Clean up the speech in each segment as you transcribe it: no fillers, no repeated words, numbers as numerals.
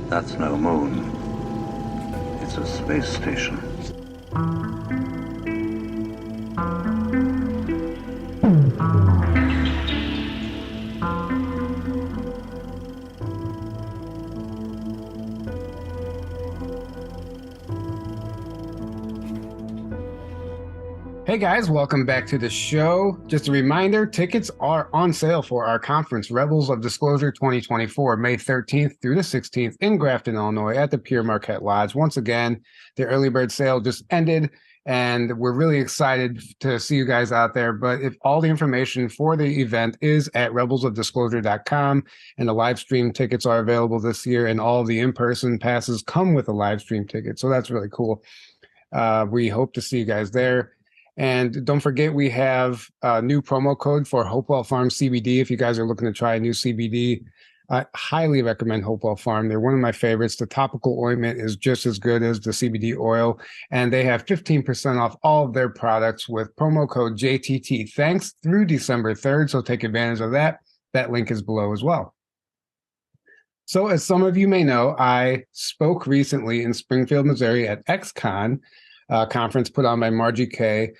That's no moon. It's a space station. Hey guys, welcome back to the show. Just a reminder, tickets are on sale for our conference, Rebels of Disclosure 2024, May 13th through the 16th in Grafton, Illinois at the Pierre Marquette Lodge. Once again, the early bird sale just ended, and we're really excited to see you guys out there. But if all the information for the event is at rebelsofdisclosure.com, and the live stream tickets are available this year, and all the in-person passes come with a live stream ticket. So that's really cool. We hope to see you guys there. And don't forget, we have a new promo code for Hopewell Farm CBD. If you guys are looking to try a new CBD, I highly recommend Hopewell Farm. They're one of my favorites. The topical ointment is just as good as the CBD oil, and they have 15% off all of their products with promo code JTT. Thanks through December 3rd, so take advantage of that. That link is below as well. So as some of you may know, I spoke recently in Springfield, Missouri at XCon, a conference put on by Margie Kay.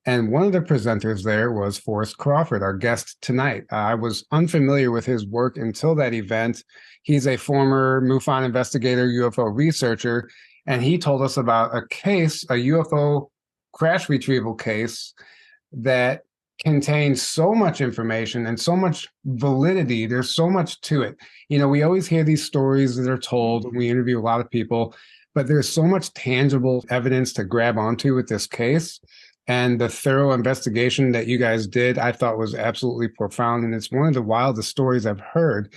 And one of the presenters there was Forrest Crawford, our guest tonight. I was unfamiliar with his work until that event. He's a former MUFON investigator, UFO researcher, and he told us about a case, a UFO crash retrieval case that contains so much information and so much validity. There's so much to it. You know, we always hear these stories that are told when we interview a lot of people, but there's so much tangible evidence to grab onto with this case. And the thorough investigation that you guys did, I thought was absolutely profound. And it's one of the wildest stories I've heard.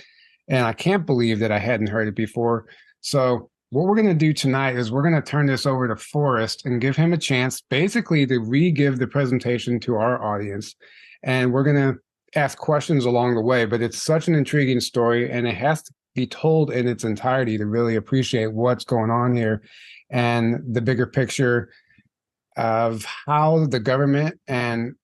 And I can't believe that I hadn't heard it before. So what we're going to do tonight is we're going to turn this over to Forrest and give him a chance basically to re-give the presentation to our audience. And we're going to ask questions along the way. But it's such an intriguing story, and it has to be told in its entirety to really appreciate what's going on here and the bigger picture of how the government and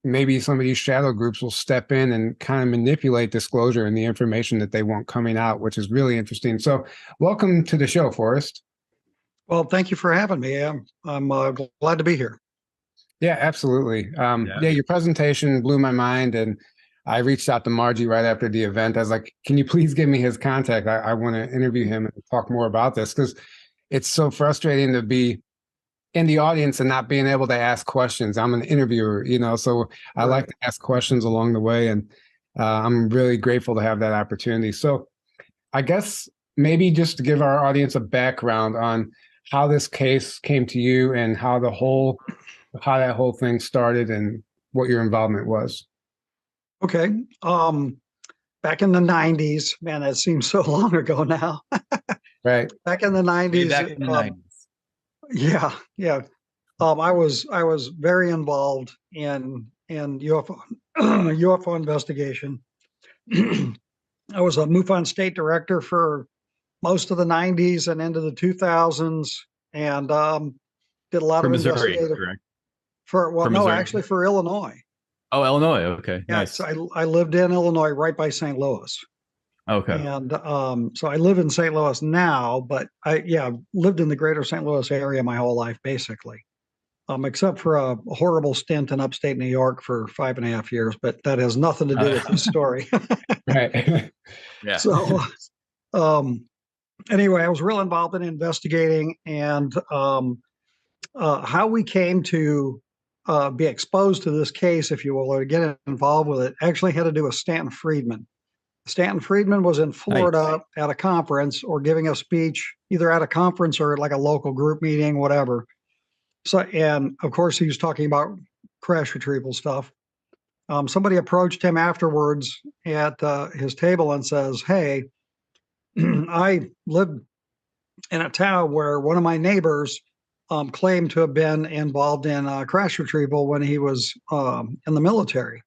maybe some of these shadow groups will step in and kind of manipulate disclosure and the information that they want coming out, which is really interesting. So welcome to the show, Forrest. Well, thank you for having me. I'm glad to be here. Yeah, absolutely. Your presentation blew my mind, and I reached out to Margie right after the event. I was like, can you please give me his contact? I want to interview him and talk more about this, because it's so frustrating to be in the audience and not being able to ask questions. I'm an interviewer, so I like to ask questions along the way, and I'm really grateful to have that opportunity. So I guess maybe just to give our audience a background on how this case came to you and how that whole thing started and what your involvement was. Okay. Back in the 90s, man, that seems so long ago now. Right. Back in the 90s. Back in the 90s. Yeah. I was very involved in UFO investigation. I was a MUFON state director for most of the 90s and into the 2000s, and did a lot of Missouri, investigative correct? For Illinois. Oh, Illinois. Okay, yeah, nice. So I lived in Illinois, right by St. Louis. Okay. And so I live in St. Louis now, but I lived in the greater St. Louis area my whole life, basically, except for a horrible stint in upstate New York for 5.5 years. But that has nothing to do with this story. Right. Yeah. So anyway, I was real involved in investigating, and how we came to be exposed to this case, if you will, or get involved with it, actually had to do with Stanton Friedman. Stanton Friedman was in Florida at a conference, or giving a speech, either at a conference or like a local group meeting, whatever. So, and of course, he was talking about crash retrieval stuff. Somebody approached him afterwards at his table and says, "Hey, I live in a town where one of my neighbors claimed to have been involved in crash retrieval when he was in the military."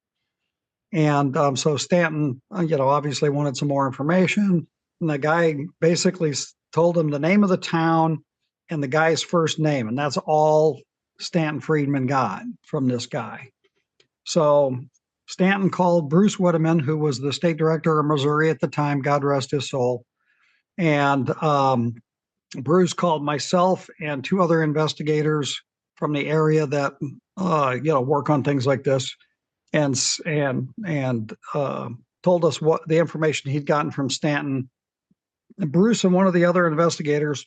And so Stanton, obviously wanted some more information. And the guy basically told him the name of the town and the guy's first name. And that's all Stanton Friedman got from this guy. So Stanton called Bruce Whitteman, who was the state director of Missouri at the time, God rest his soul, And Bruce called myself and two other investigators from the area that work on things like this, and told us what the information he'd gotten from Stanton. And Bruce and one of the other investigators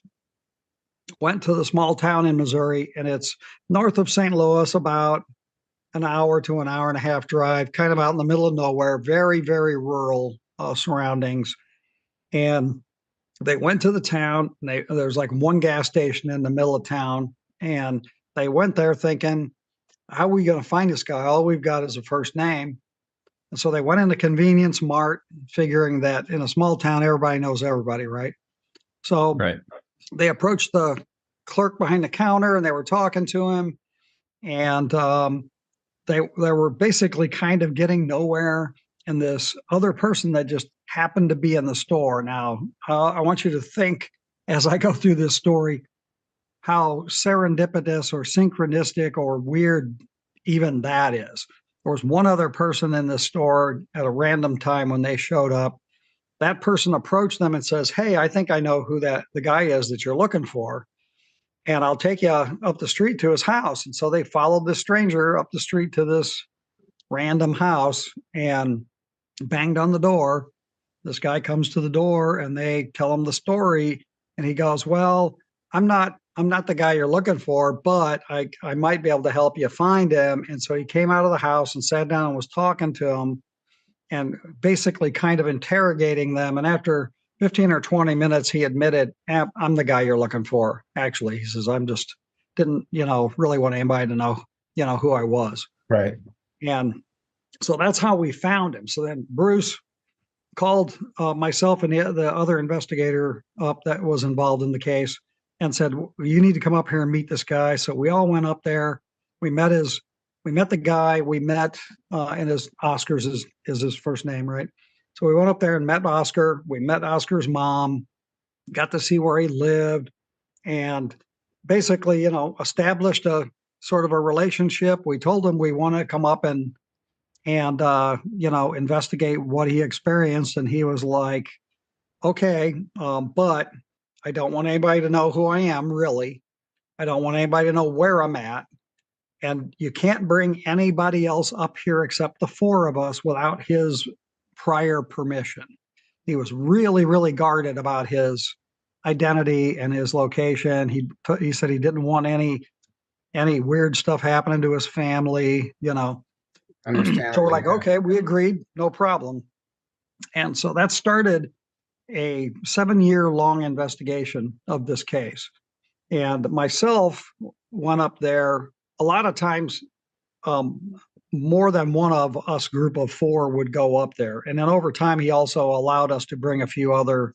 went to the small town in Missouri, and it's north of St. Louis, about an hour to an hour and a half drive, kind of out in the middle of nowhere, very, very rural surroundings. And they went to the town, and there's like one gas station in the middle of town. And they went there thinking, how are we going to find this guy? All we've got is a first name. And so they went into Convenience Mart, figuring that in a small town, everybody knows everybody, right? So they approached the clerk behind the counter, and they were talking to him. And they were basically kind of getting nowhere. And this other person that just happened to be in the store. Now, I want you to think, as I go through this story, how serendipitous or synchronistic or weird even that is. There was one other person in the store at a random time when they showed up. That person approached them and says, hey, I think I know who the guy is that you're looking for, and I'll take you up the street to his house. And so they followed the stranger up the street to this random house and banged on the door. This guy comes to the door, and they tell him the story. And he goes, well, I'm not the guy you're looking for, but I might be able to help you find him. And so he came out of the house and sat down and was talking to them and basically kind of interrogating them. And after 15 or 20 minutes, he admitted, I'm the guy you're looking for. Actually, he says, I'm just didn't, really want anybody to know, who I was. Right. And so that's how we found him. So then Bruce called myself and the other investigator up that was involved in the case and said, you need to come up here and meet this guy. So we all went up there. We met the guy. We met, and his Oscar's is his first name, right? So we went up there and met Oscar. We met Oscar's mom, got to see where he lived, and basically, established a sort of a relationship. We told him we want to come up and investigate what he experienced. And he was like, okay, but I don't want anybody to know who I am, really. I don't want anybody to know where I'm at. And you can't bring anybody else up here except the four of us without his prior permission. He was really, really guarded about his identity and his location. He said he didn't want any weird stuff happening to his family, Understand. So we're like, okay, we agreed, no problem. And so that started a 7-year-long investigation of this case. And myself went up there a lot of times. More than one of us group of four would go up there. And then over time, he also allowed us to bring a few other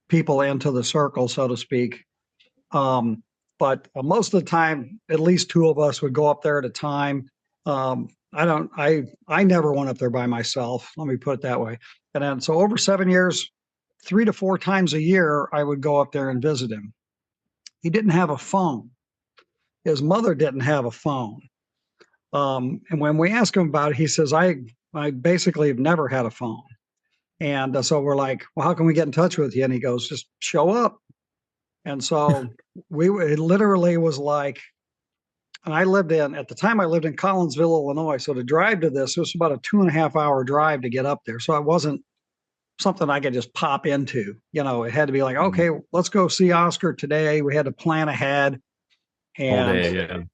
people into the circle, so to speak. But most of the time, at least two of us would go up there at a time. I never went up there by myself. Let me put it that way. And then, so over 7 years, 3 to 4 times a year, I would go up there and visit him. He didn't have a phone. His mother didn't have a phone. And when we ask him about it, he says, I basically have never had a phone. And so we're like, well, how can we get in touch with you? And he goes, just show up. And so it literally was like, and at the time I lived in Collinsville, Illinois. So to drive to this, it was about a 2.5 hour drive to get up there. So it wasn't something I could just pop into, it had to be like, okay, let's go see Oscar today. We had to plan ahead. And all day,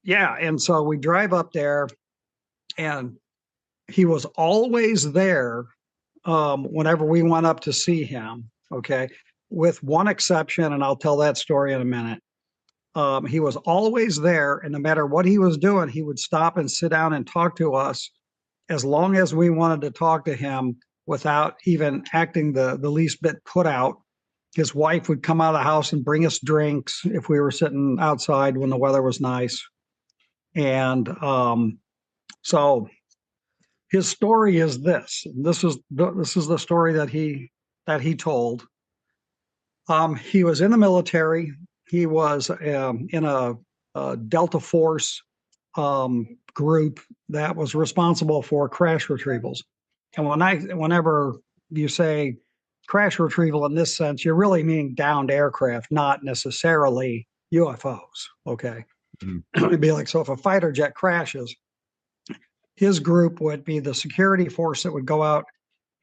yeah. And so we drive up there, and he was always there whenever we went up to see him. Okay. With one exception, and I'll tell that story in a minute. He was always there, and no matter what he was doing, he would stop and sit down and talk to us as long as we wanted to talk to him without even acting the least bit put out. His wife would come out of the house and bring us drinks if we were sitting outside when the weather was nice. And so his story is this. This is the story that he told. He was in the military. He was in a Delta Force group that was responsible for crash retrievals. And whenever you say crash retrieval in this sense, you're really meaning downed aircraft, not necessarily UFOs. Okay. It'd be like, so if a fighter jet crashes, his group would be the security force that would go out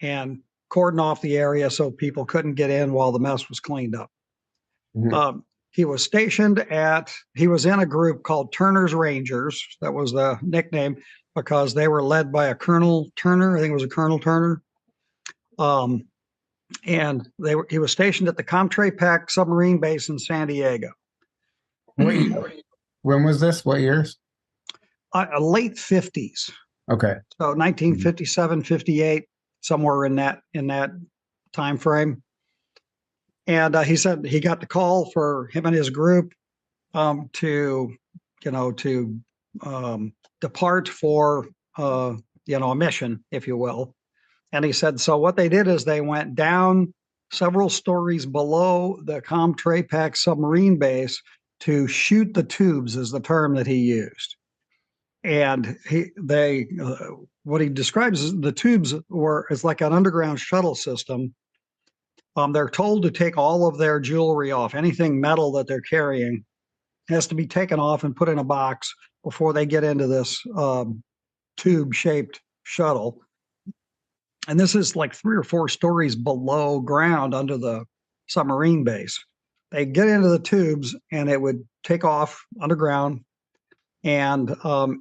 and cordon off the area so people couldn't get in while the mess was cleaned up. He was he was in a group called Turner's Rangers. That was the nickname because they were led by a Colonel Turner. I think it was a Colonel Turner. And he was stationed at the Comtre-Peck submarine base in San Diego. When was this? What years? Late 50s. Okay. So 1957, 58, somewhere in that time frame. And he said he got the call for him and his group to depart for a mission, if you will. And he said, so what they did is they went down several stories below the Comtre-Peck submarine base to shoot the tubes, is the term that he used. And what he describes as the tubes is like an underground shuttle system. They're told to take all of their jewelry off. Anything metal that they're carrying has to be taken off and put in a box before they get into this tube-shaped shuttle. And this is like 3 or 4 stories below ground under the submarine base. They get into the tubes and it would take off underground. And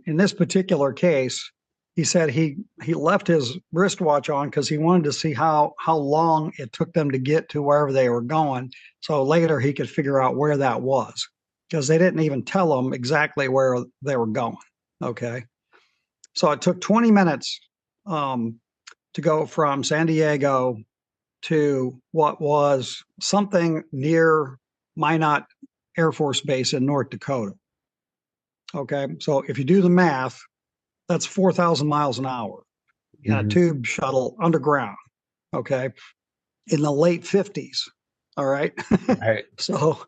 in this particular case, he said he left his wristwatch on because he wanted to see how long it took them to get to wherever they were going. So later he could figure out where that was because they didn't even tell him exactly where they were going. Okay. So it took 20 minutes to go from San Diego to what was something near Minot Air Force Base in North Dakota. Okay. So if you do the math, that's 4,000 miles an hour in a tube shuttle underground. Okay. In the late 50s. All right. Right. So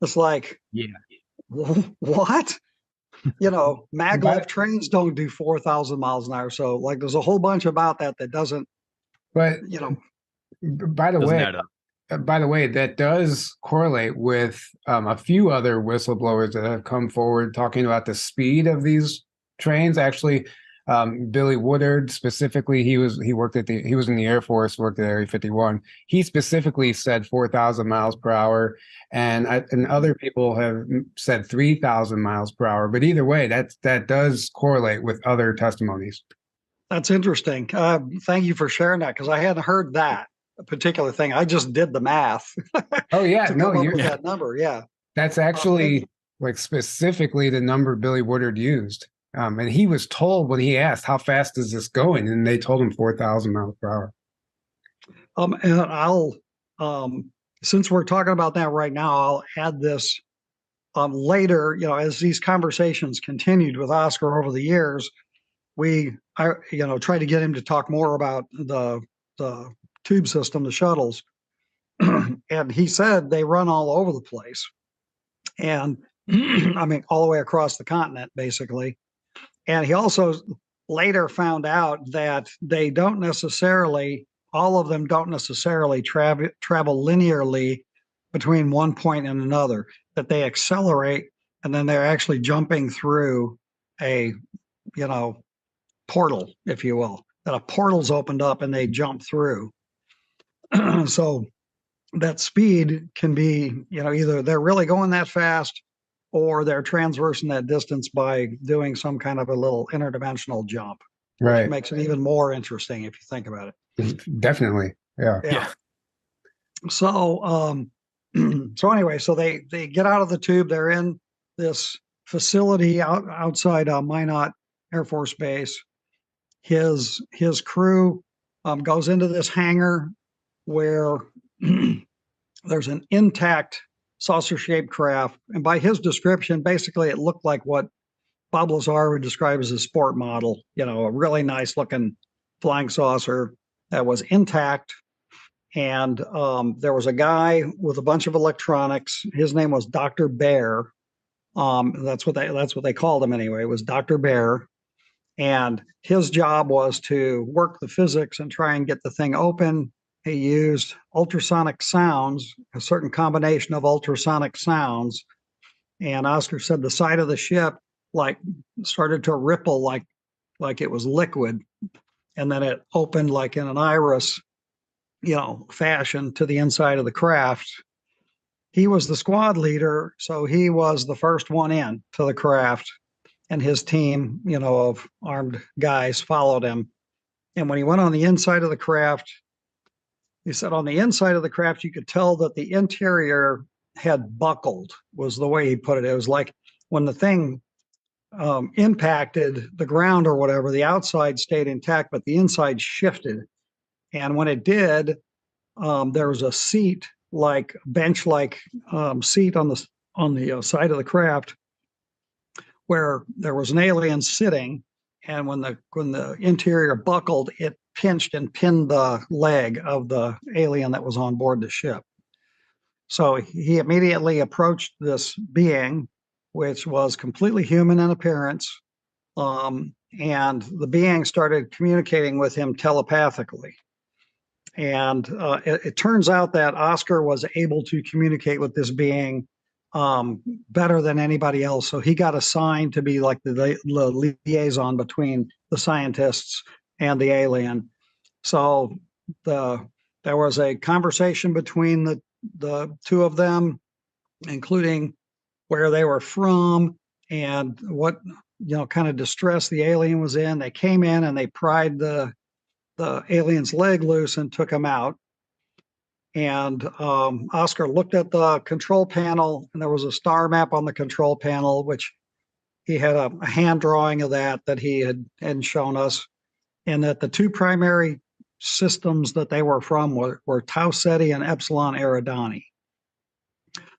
it's like, what? Maglev trains don't do 4,000 miles an hour. So like, there's a whole bunch about that doesn't, But, by the way, that does correlate with a few other whistleblowers that have come forward talking about the speed of these trains. Actually, Billy Woodard specifically, he was in the Air Force, worked at Area 51. He specifically said 4,000 miles per hour, and other people have said 3,000 miles per hour. But either way, that does correlate with other testimonies. That's interesting. Thank you for sharing that because I hadn't heard that particular thing. I just did the math. Oh yeah, that number. Yeah, that's actually like specifically the number Billy Woodard used. And he was told when he asked, how fast is this going? And they told him 4,000 miles per hour. And I'll, since we're talking about that right now, I'll add this later, as these conversations continued with Oscar over the years, I tried to get him to talk more about the tube system, the shuttles. And he said they run all over the place. And I mean, all the way across the continent, basically. And he also later found out that all of them don't necessarily travel linearly between one point and another, that they accelerate and then they're actually jumping through a, portal, if you will, that a portal's opened up and they jump through. So that speed can be, either they're really going that fast or they're transversing that distance by doing some kind of a little interdimensional jump. Right. Which makes it even more interesting if you think about it. Definitely. Yeah. So, so anyway, so they get out of the tube. They're in this facility outside Minot Air Force Base. His crew goes into this hangar where there's an intact saucer-shaped craft. And by his description, basically it looked like what Bob Lazar would describe as a sport model, a really nice looking flying saucer that was intact. And there was a guy with a bunch of electronics. His name was Dr. Bear. That's what they called him anyway. It was Dr. Bear. And his job was to work the physics and try and get the thing open he used ultrasonic sounds, a certain combination of ultrasonic sounds. And Oscar said the side of the ship like started to ripple like it was liquid. And then it opened like in an iris, fashion to the inside of the craft. He was the squad leader, so he was the first one in to the craft, and his team, of armed guys followed him. And when he went on the inside of the craft, he said on the inside of the craft, you could tell that the interior had buckled, was the way he put it. It was like when the thing impacted the ground or whatever, the outside stayed intact, but the inside shifted. And when it did, there was a seat, like bench-like seat on the side of the craft, where there was an alien sitting. And when the interior buckled, it pinched and pinned the leg of the alien that was on board the ship. So he immediately approached this being, which was completely human in appearance, and the being started communicating with him telepathically. And it turns out that Oscar was able to communicate with this being better than anybody else. So he got assigned to be like the liaison between the scientists and the alien. So there was a conversation between the two of them, including where they were from and what kind of distress the alien was in. They came in and they pried the alien's leg loose and took him out. And Oscar looked at the control panel, and there was a star map on the control panel, which he had a hand drawing of that he had shown us, and that the two primary systems that they were from were Tau Ceti and Epsilon Eridani.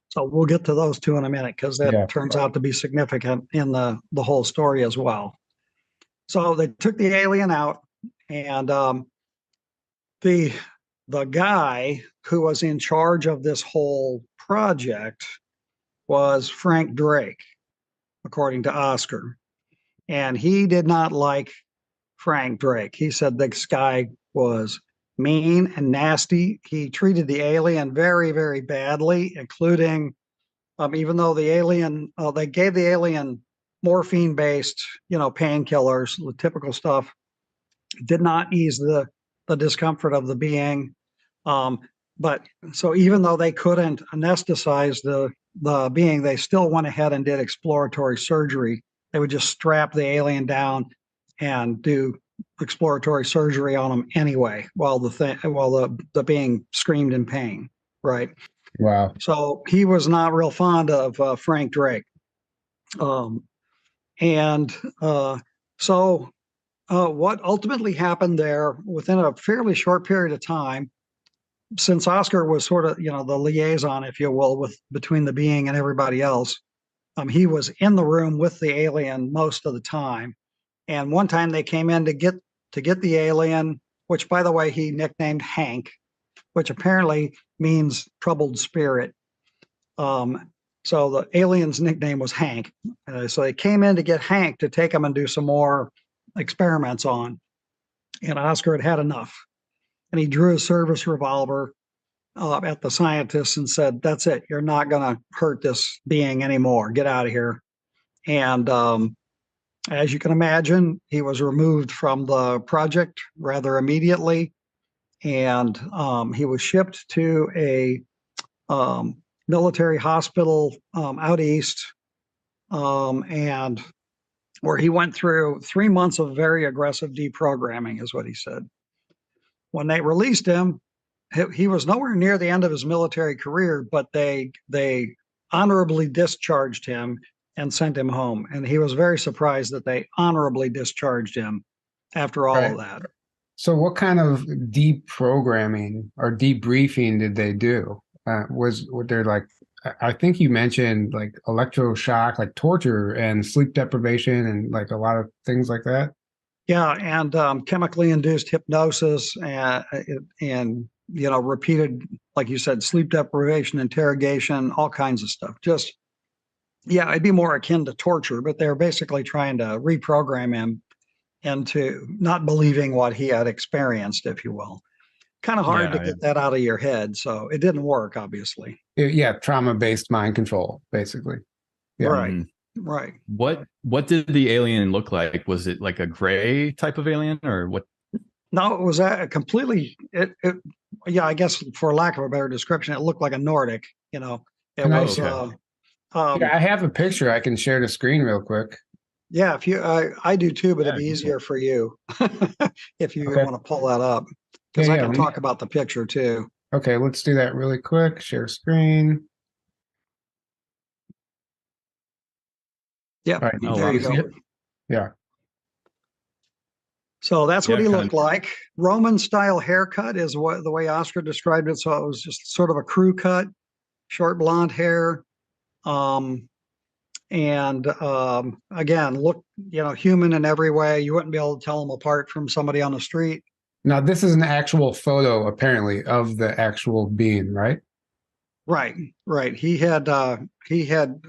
So we'll get to those two in a minute, because that turns out to be significant in the whole story as well. So they took the alien out, and the guy who was in charge of this whole project was Frank Drake, according to Oscar. And he did not like Frank Drake. He said this guy was mean and nasty. He treated the alien very, very badly, including, even though the alien, they gave the alien morphine-based, painkillers, the typical stuff, did not ease the discomfort of the being. But so even though they couldn't anesthetize the being, they still went ahead and did exploratory surgery. They would just strap the alien down and do exploratory surgery on him anyway, while the being screamed in pain. Right. Wow. So he was not real fond of Frank Drake. So what ultimately happened there, within a fairly short period of time, since Oscar was sort of, the liaison, if you will, between the being and everybody else, he was in the room with the alien most of the time. And one time they came in to get the alien, which, by the way, he nicknamed Hank, which apparently means troubled spirit. So the alien's nickname was Hank. So they came in to get Hank to take him and do some more experiments on. And Oscar had enough. And he drew a service revolver at the scientists and said, "That's it. You're not going to hurt this being anymore. Get out of here." And as you can imagine, he was removed from the project rather immediately. And he was shipped to a military hospital out east, and where he went through 3 months of very aggressive deprogramming, is what he said. When they released him, he was nowhere near the end of his military career, but they honorably discharged him and sent him home. And he was very surprised that they honorably discharged him after all of that. So what kind of deprogramming or debriefing did they do? Was there, like, I think you mentioned like electroshock, like torture and sleep deprivation and like a lot of things like that? Yeah, and chemically induced hypnosis and repeated, like you said, sleep deprivation, interrogation, all kinds of stuff. Just, yeah, it'd be more akin to torture, but they're basically trying to reprogram him into not believing what he had experienced, if you will. kind of hard to Yeah, get that out of your head. So it didn't work, obviously. Yeah, trauma-based mind control, basically. Yeah. Right. Mhm. Right. What did the alien look like? Was it like a gray type of alien, or what? No, it was a completely, yeah, I guess for lack of a better description, it looked like a Nordic, you know, it And was, okay. Yeah, I have a picture. I can share the screen real quick. yeah, if you, I do too, but it'd be Yeah, easier for you if you Okay. want to pull that up, Yeah, because I yeah. can talk about the picture too. Okay, let's do that really quick. Share screen. Yep, All right. Oh, there wow. you You see go. it? Yeah. So that's what Yeah, he kind looked of. like. Roman style haircut is what the way Oscar described it. So it was just sort of a crew cut, short blonde hair. And again, look, human in every way. You wouldn't be able to tell him apart from somebody on the street. Now, this is an actual photo, apparently, of the actual being, right? Right, right. He had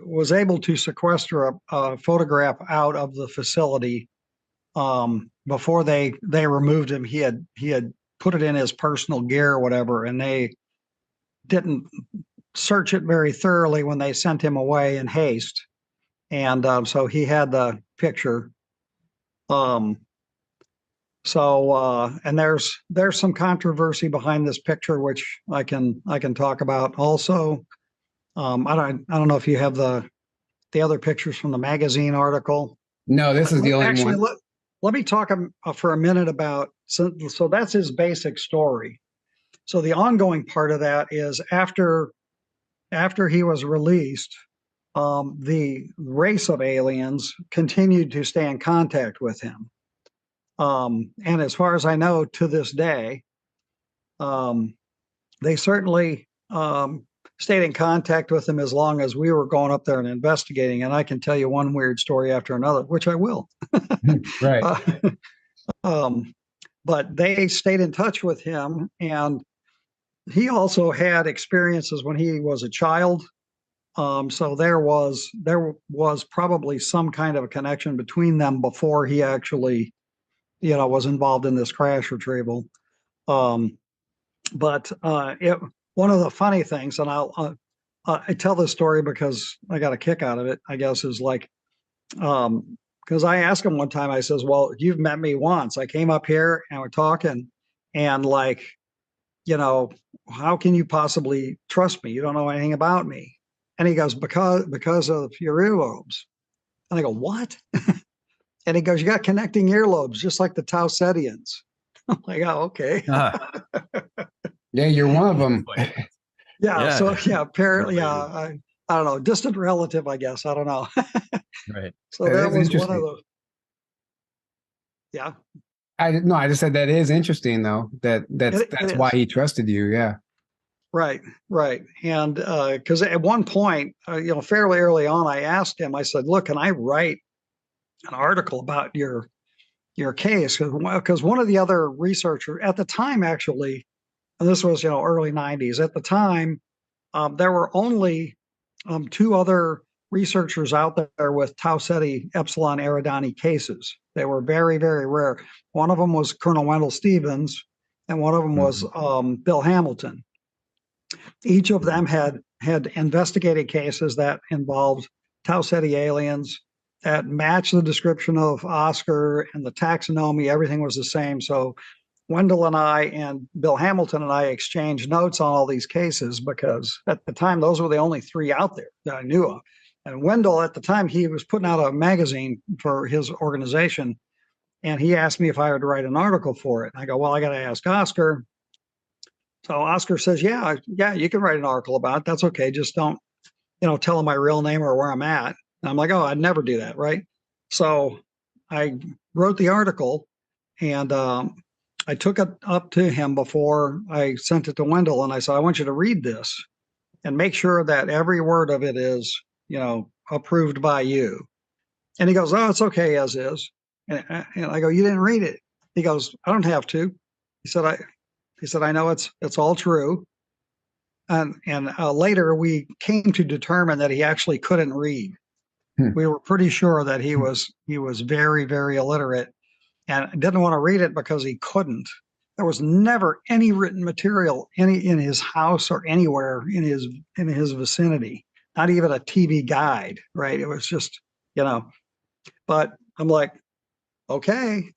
was able to sequester a photograph out of the facility before they removed him. He had put it in his personal gear or whatever, and they didn't search it very thoroughly when they sent him away in haste. And so he had the picture. Um, and there's some controversy behind this picture, which I can talk about also. I don't know if you have the other pictures from the magazine article. No, this is the only Actually, one. let me talk for a minute about, so that's his basic story. So the ongoing part of that is after he was released, the race of aliens continued to stay in contact with him. And as far as I know, to this day, they certainly stayed in contact with him as long as we were going up there and investigating. And I can tell you one weird story after another, which I will. Right. uh, but they stayed in touch with him, and he also had experiences when he was a child. So there was probably some kind of a connection between them before he actually, was involved in this crash retrieval. But one of the funny things, and I tell this story because I got a kick out of it, I guess, is like, because I asked him one time, I says, well, you've met me once. I came up here and we're talking, and like, how can you possibly trust me? You don't know anything about me. And he goes, because of your earlobes. And I go, what? And he goes, you got connecting earlobes, just like the Tausetians. I'm like, oh, okay. Ah, Yeah, you're one of them. Yeah. Yeah. So yeah, apparently, Related. I don't know, distant relative, I guess. I don't know. Right. So That that is was one of interesting. the, yeah. I just said that is interesting, though. That's It why is. he trusted you. Yeah. Right, right. And because at one point, fairly early on, I asked him, I said, look, can I write an article about your case? Because one of the other researchers at the time, actually, and this was, early 90s, at the time, there were only two other researchers out there with Tau Ceti Epsilon Eridani cases. They were very, very rare. One of them was Colonel Wendell Stevens, and one of them was Bill Hamilton. Each of them had investigated cases that involved Tau Ceti aliens that matched the description of Oscar and the taxonomy. Everything was the same. So Wendell and I and Bill Hamilton and I exchanged notes on all these cases because at the time, those were the only three out there that I knew of. And Wendell, at the time, he was putting out a magazine for his organization. And he asked me if I would write an article for it. And I go, well, I got to ask Oscar. So Oscar says, yeah, you can write an article about it. That's okay. Just don't, tell him my real name or where I'm at. And I'm like, oh, I'd never do that. Right. So I wrote the article, and I took it up to him before I sent it to Wendell. And I said, I want you to read this and make sure that every word of it is, approved by you. And he goes, oh, it's okay as is. And I go, you didn't read it. He goes, I don't have to. He said, I know it's all true. And later we came to determine that he actually couldn't read. We were pretty sure that he was very, very illiterate, and didn't want to read it because he couldn't. There was never any written material in his house or anywhere in his vicinity, not even a TV guide, right? It was just, but I'm like, okay,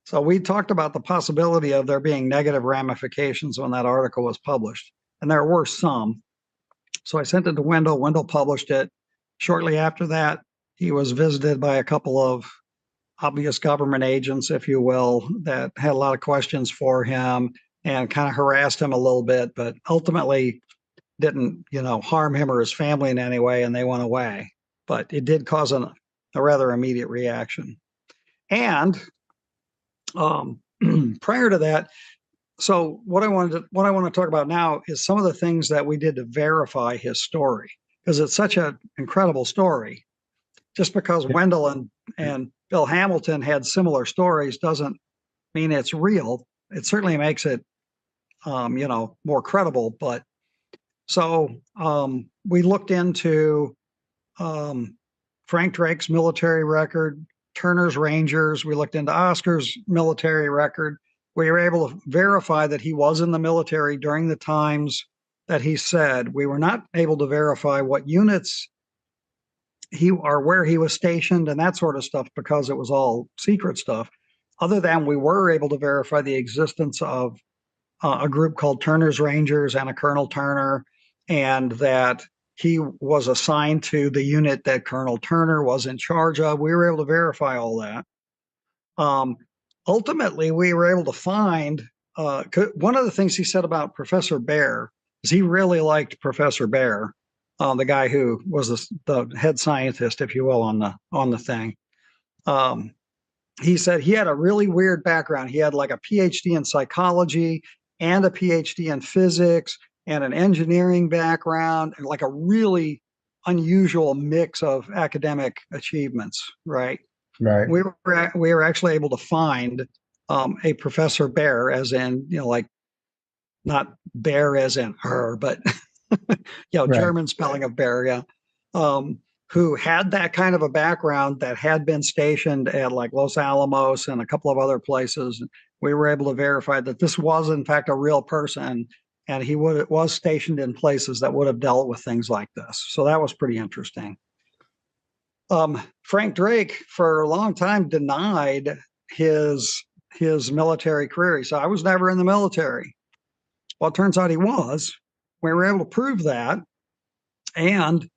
so we talked about the possibility of there being negative ramifications when that article was published, and there were some. So I sent it to Wendell. Wendell published it. Shortly after that, he was visited by a couple of obvious government agents, if you will, that had a lot of questions for him and kind of harassed him a little bit, but ultimately didn't, harm him or his family in any way, and they went away. But it did cause a rather immediate reaction. And prior to that, so what I want to talk about now is some of the things that we did to verify his story, because it's such an incredible story. Just because Wendell and Bill Hamilton had similar stories doesn't mean it's real. It certainly makes it, more credible. But so we looked into Frank Drake's military record, Turner's Rangers. We looked into Oscar's military record. We were able to verify that he was in the military during the times that he said. We were not able to verify what units where he was stationed and that sort of stuff, because it was all secret stuff, other than we were able to verify the existence of a group called Turner's Rangers and a Colonel Turner, and that he was assigned to the unit that Colonel Turner was in charge of. We were able to verify all that. Ultimately, we were able to find one of the things he said about Professor Bear is he really liked Professor Bear, the guy who was the head scientist, if you will, on the thing. He said he had a really weird background. He had like a PhD in psychology and a PhD in physics and an engineering background, and like a really unusual mix of academic achievements, right? Right. We were actually able to find a Professor Bear, as in, like not bear as in her, but right. German spelling of bear, yeah. Who had that kind of a background, that had been stationed at like Los Alamos and a couple of other places. We were able to verify that this was in fact a real person, and he was stationed in places that would have dealt with things like this. So that was pretty interesting. Frank Drake, for a long time, denied his military career. He said, I was never in the military. Well, it turns out he was. We were able to prove that. And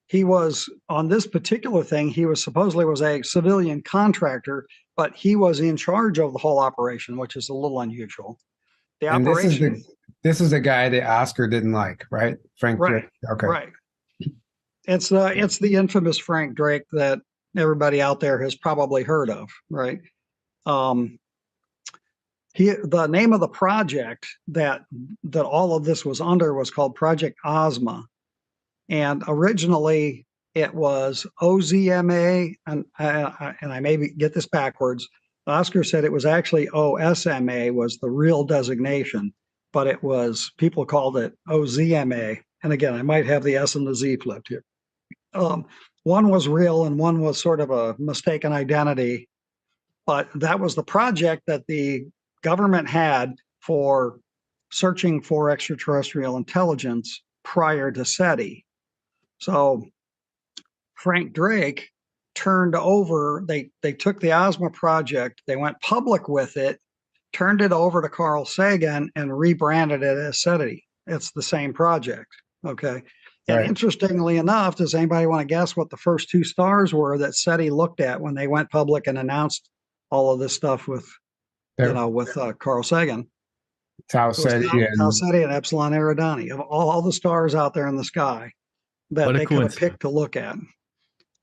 he was, on this particular thing, he was supposedly was a civilian contractor, but he was in charge of the whole operation, which is a little unusual. The and operation. This is the guy that Oscar didn't like, right? Frank Drake. Okay. Right. It's the infamous Frank Drake that everybody out there has probably heard of, right? The name of the project that all of this was under was called Project Ozma, and originally it was OZMA, and I maybe get this backwards. Oscar said it was actually OSMA was the real designation, but it was, people called it OZMA. And again, I might have the S and the Z flipped here. One was real and one was sort of a mistaken identity, but that was the project that the government had for searching for extraterrestrial intelligence prior to SETI. So Frank Drake turned over, they took the Ozma project, they went public with it, turned it over to Carl Sagan and rebranded it as SETI. It's the same project, okay? And right. Interestingly enough, does anybody want to guess what the first two stars were that SETI looked at when they went public and announced all of this stuff with Carl Sagan? Tau Ceti and Epsilon Eridani, of all the stars out there in the sky that they could have picked to look at.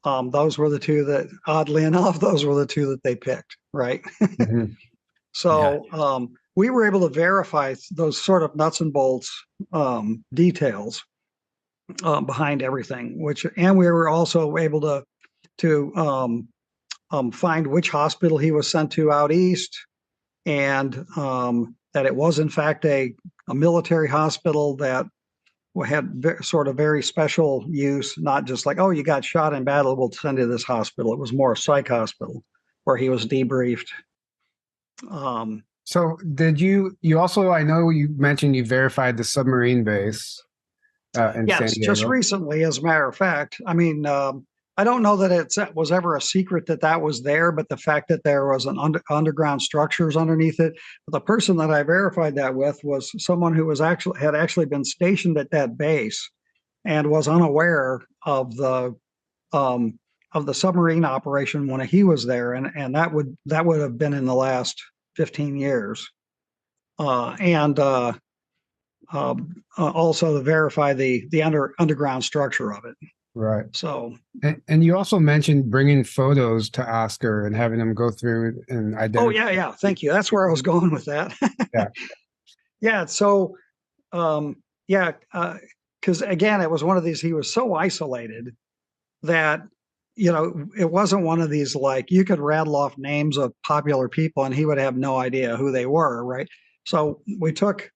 Those were the two that, oddly enough, those were the two that they picked, right? Mm-hmm. So we were able to verify those sort of nuts and bolts details behind everything, and we were also able to find which hospital he was sent to out east, and that it was in fact a military hospital that had sort of very special use, not just like, oh, you got shot in battle, we'll send you to this hospital. It was more a psych hospital. where he was debriefed. So did you also, I know you mentioned you verified the submarine base in San Yes, Diego. just recently, as a matter of fact. I mean, I don't know that it was ever a secret that was there, but the fact that there was an underground structures underneath it. The person that I verified that with was someone who had actually been stationed at that base and was unaware of the submarine operation when he was there, and that would have been in the last 15 years. Also to verify the underground structure of it. Right. So, and you also mentioned bringing photos to Oscar and having him go through and identify. oh yeah, thank you. That's where I was going with that. Yeah. Yeah. So, because again, it was one of these. He was so isolated that it wasn't one of these like you could rattle off names of popular people and he would have no idea who they were, right? So we took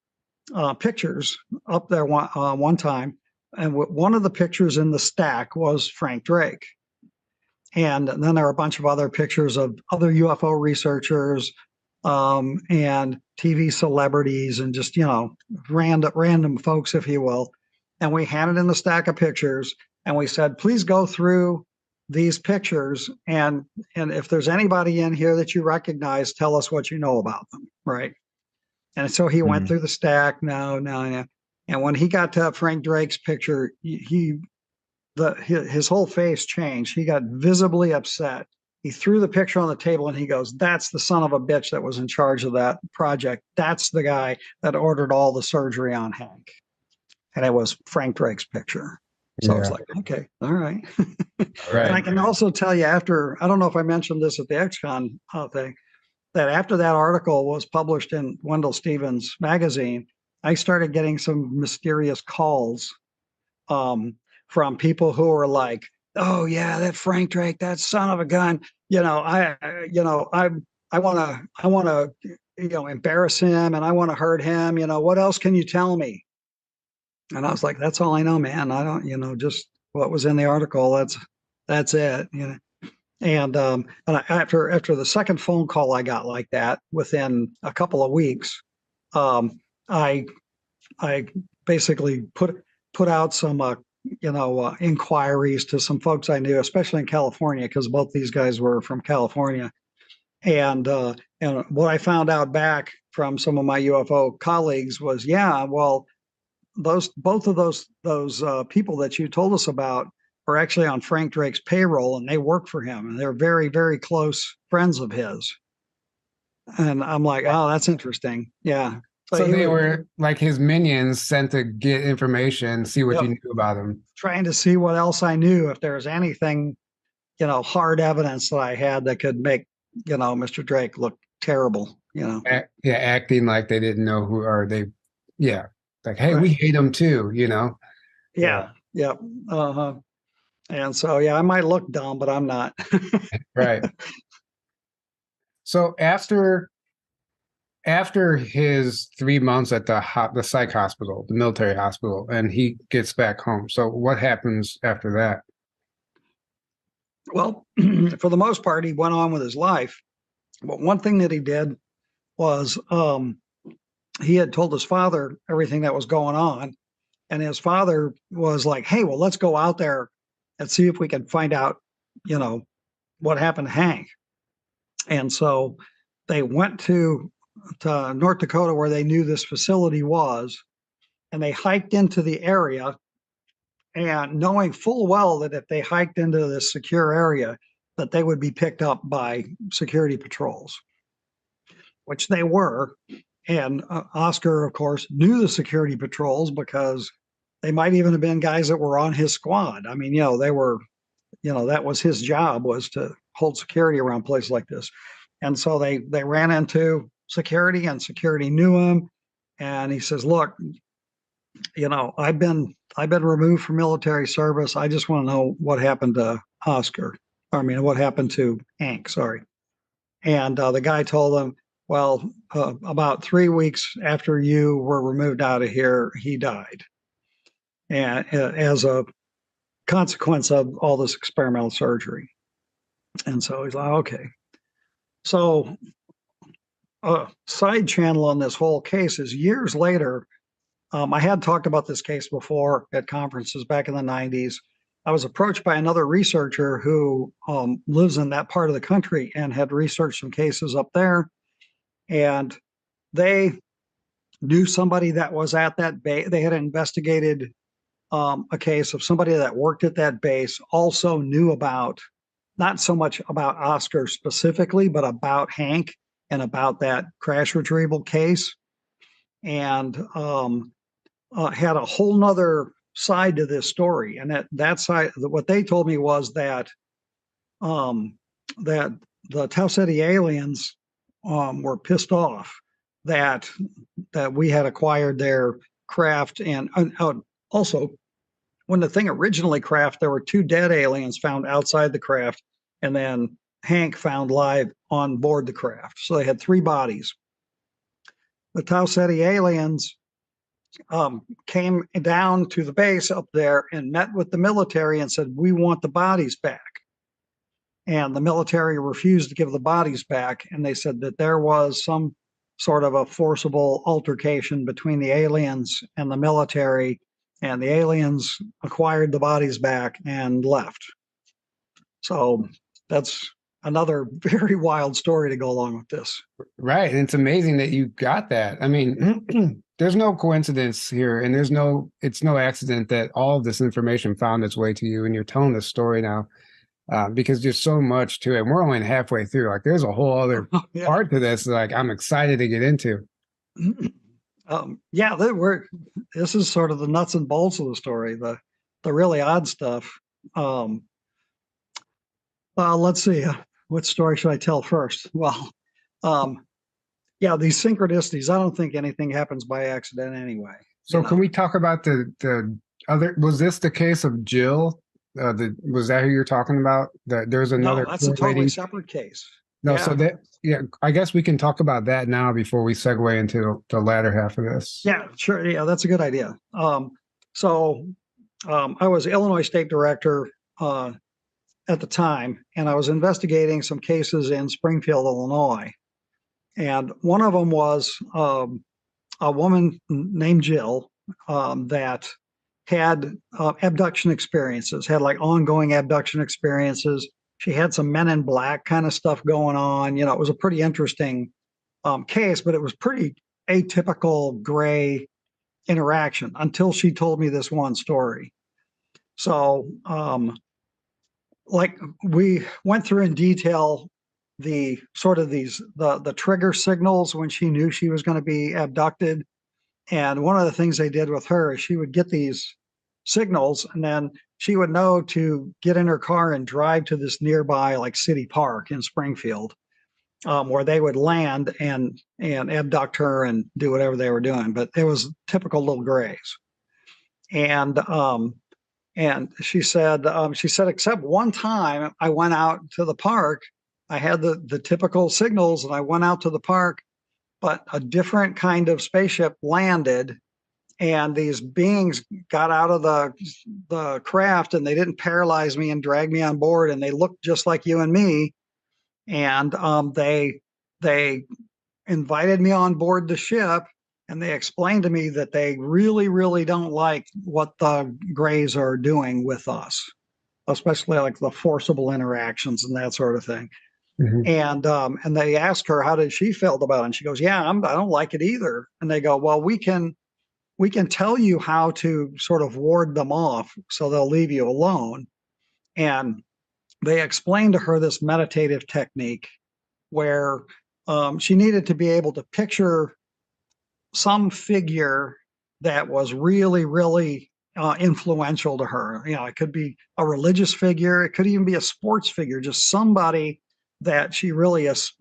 pictures up there one time, and one of the pictures in the stack was Frank Drake. And then there are a bunch of other pictures of other UFO researchers and TV celebrities and just, random folks, if you will. And we handed in the stack of pictures and we said, please go through these pictures. And if there's anybody in here that you recognize, tell us what you know about them. Right. And so he went through the stack. No. And when he got to Frank Drake's picture, his whole face changed. He got visibly upset. He threw the picture on the table and he goes, that's the son of a bitch that was in charge of that project. That's the guy that ordered all the surgery on Hank. And it was Frank Drake's picture. So it's like, okay, all right. Right. And I can also tell you after, I don't know if I mentioned this at the XCon thing, that after that article was published in Wendell Stevens magazine, I started getting some mysterious calls from people who were like, "Oh yeah, that Frank Drake, that son of a gun. I want to, embarrass him, and I want to hurt him. What else can you tell me?" And I was like, "That's all I know, man. I don't, just what was in the article. That's it. And after the second phone call I got like that, within a couple of weeks, I basically put out some inquiries to some folks I knew, especially in California, because both these guys were from California. And what I found out back from some of my UFO colleagues was, well, both of those people that you told us about were actually on Frank Drake's payroll, and they work for him, and they're very, very close friends of his. And I'm like, oh, that's interesting. Yeah. So they were like his minions sent to get information, see what you knew about him. Trying to see what else I knew, if there was anything, hard evidence that I had that could make, Mr. Drake look terrible, acting like they didn't know who, or they, like, hey, right. We hate him too, Yeah. Uh-huh. And so, I might look dumb, but I'm not. Right. So after his 3 months at the psych hospital, the military hospital, and he gets back home. So what happens after that? Well, for the most part, he went on with his life. But one thing that he did was he had told his father everything that was going on. And his father was like, hey, well, let's go out there and see if we can find out, what happened to Hank. And so they went to North Dakota, where they knew this facility was, and they hiked into the area, and knowing full well that if they hiked into this secure area, that they would be picked up by security patrols, which they were. And Oscar, of course, knew the security patrols because they might even have been guys that were on his squad. I mean, they were, that was his job, was to hold security around places like this. And so they ran into security, and security knew him. And he says, look, I've been removed from military service. I just want to know what happened to Oscar. What happened to Hank, sorry. And the guy told him, well, about 3 weeks after you were removed out of here, he died. And as a consequence of all this experimental surgery. And so he's like, okay. So a side channel on this whole case is years later. I had talked about this case before at conferences back in the 90s. I was approached by another researcher who lives in that part of the country and had researched some cases up there. And they knew somebody that was at that base. They had investigated a case of somebody that worked at that base, also knew about, not so much about Oscar specifically, but about Hank and about that crash retrieval case. And had a whole nother side to this story. And that side, what they told me was that that the Tau Ceti aliens were pissed off that we had acquired their craft. And also, when the thing originally crashed, there were 2 dead aliens found outside the craft, and then Hank found live on board the craft. So they had 3 bodies. The Tau Ceti aliens came down to the base up there and met with the military and said, "We want the bodies back." And the military refused to give the bodies back. And they said that there was some sort of a forcible altercation between the aliens and the military, and the aliens acquired the bodies back and left. So that's another very wild story to go along with this. Right. And it's amazing that you got that. I mean, there's no coincidence here, and it's no accident that all of this information found its way to you, and you're telling this story now because there's so much to it. And we're only halfway through. Like, there's a whole other part to this. Like, I'm excited to get into. This is sort of the nuts and bolts of the story, the really odd stuff. Let's see. What story should I tell first? Well, these synchronicities, I don't think anything happens by accident anyway. So can we talk about the other, was this the case of Jill? Was that who you're talking about? There's another. No, that's a totally separate case. No, so I guess we can talk about that now before we segue into the latter half of this. Yeah, sure. Yeah, that's a good idea. I was Illinois State Director at the time, and I was investigating some cases in Springfield, Illinois. And one of them was a woman named Jill that had abduction experiences, had like ongoing abduction experiences. She had some Men in Black kind of stuff going on. It was a pretty interesting case, but it was pretty atypical gray interaction until she told me this one story. So, we went through in detail the trigger signals when she knew she was going to be abducted. And one of the things they did with her is she would get these signals, and then she would know to get in her car and drive to this nearby like city park in Springfield, where they would land and abduct her and do whatever they were doing. But it was typical little grays. And she said, except one time I went out to the park, I had the typical signals, and I went out to the park, but a different kind of spaceship landed, and these beings got out of the craft, and they didn't paralyze me and drag me on board, and they looked just like you and me. And they invited me on board the ship, and they explained to me that they really, really don't like what the Greys are doing with us, especially like the forcible interactions and that sort of thing. Mm-hmm. And they asked her, how did she feel about it? And she goes, I don't like it either. And they go, well, we can tell you how to sort of ward them off so they'll leave you alone. And they explained to her this meditative technique where she needed to be able to picture some figure that was really, really influential to her. It could be a religious figure. It could even be a sports figure, just somebody that she really is,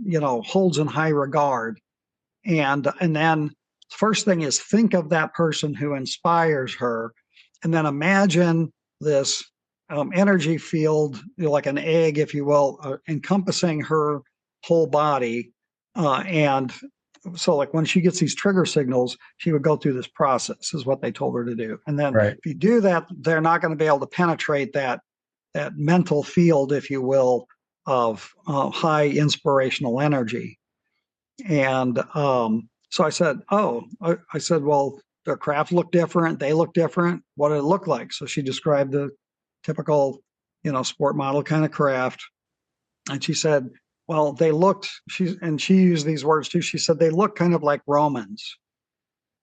holds in high regard. And then first thing is think of that person who inspires her, and then imagine this energy field, like an egg, if you will, encompassing her whole body. And so like when she gets these trigger signals, she would go through this process, is what they told her to do. And then if you do that, they're not going to be able to penetrate that mental field, if you will, high inspirational energy. And so I said, I said, well, their craft look different. They look different. What did it look like? So she described the typical, sport model kind of craft. And she said, well, they looked, she used these words too. She said, they look kind of like Romans.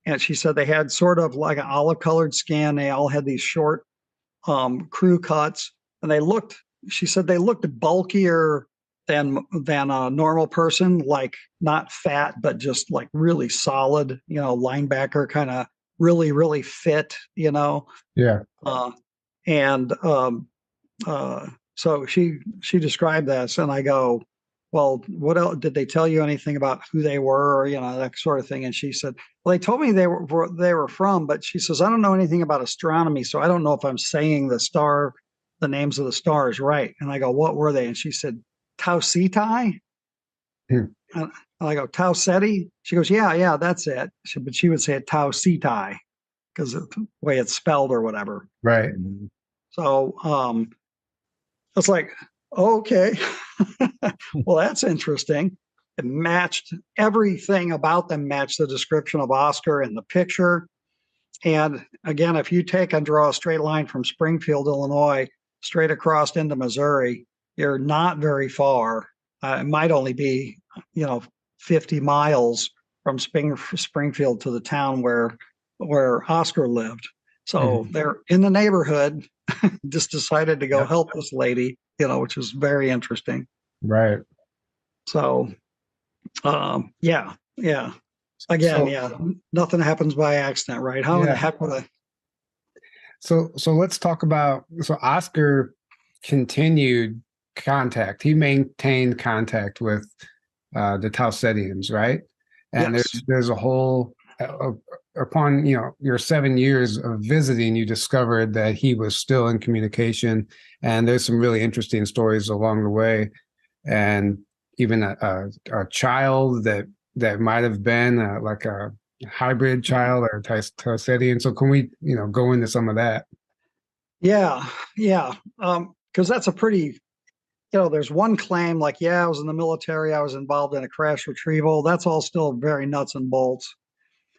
And she said they had sort of like an olive colored skin. They all had these short crew cuts, and she said they looked bulkier than a normal person, like not fat, but just like really solid, linebacker kind of really, really fit, Yeah. And so she described this, and I go, well, what else did they tell you anything about who they were, or that sort of thing? And she said, well, they told me they were from, but she says, I don't know anything about astronomy, so I don't know if I'm saying the names of the stars right. And I go, what were they? And she said, Tau Cetus. And I go, Tau Ceti? She goes, yeah, that's it. But she would say it Tau Cetus because of the way it's spelled or whatever. Right. So it's like, okay, well, that's interesting. It matched everything about them, matched the description of Oscar in the picture. And again, if you take and draw a straight line from Springfield, Illinois, straight across into Missouri, you're not very far. It might only be, 50 miles from Springfield to the town where Oscar lived. So they're in the neighborhood, just decided to go help this lady, which was very interesting. Right. So, yeah. Again, nothing happens by accident, right? How in the heck would I? So let's talk about, Oscar continued contact. He maintained contact with the Tausetians, right? And Yes. there's a whole, upon, your 7 years of visiting, you discovered that he was still in communication, and there's some really interesting stories along the way. And even a child that might have been like a hybrid child or Tausetian. So can we, go into some of that? Yeah. Because that's a pretty, there's one claim like, I was in the military, I was involved in a crash retrieval. That's all still very nuts and bolts.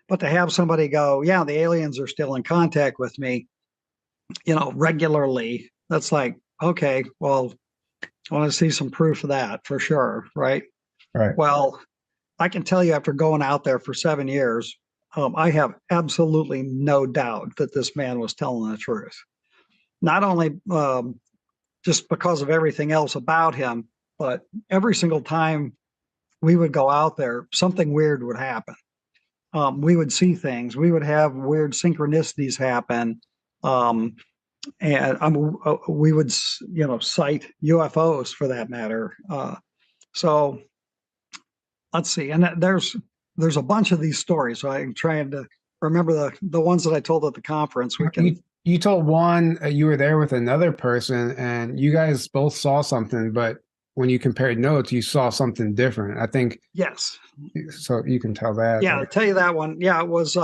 But to have somebody go, the aliens are still in contact with me, regularly, that's like, okay, well, I want to see some proof of that for sure, right? Right. Well, I can tell you after going out there for 7 years, I have absolutely no doubt that this man was telling the truth. Not only just because of everything else about him, but every single time we would go out there, something weird would happen. We would see things. We would have weird synchronicities happen. And we would, cite UFOs for that matter. So let's see. And there's a bunch of these stories. So I'm trying to remember the ones that I told at the conference. You told one you were there with another person, and you guys both saw something, but when you compared notes, you saw something different. I think. Yes. So you can tell that. Yeah, I'll tell you that one. Yeah, it was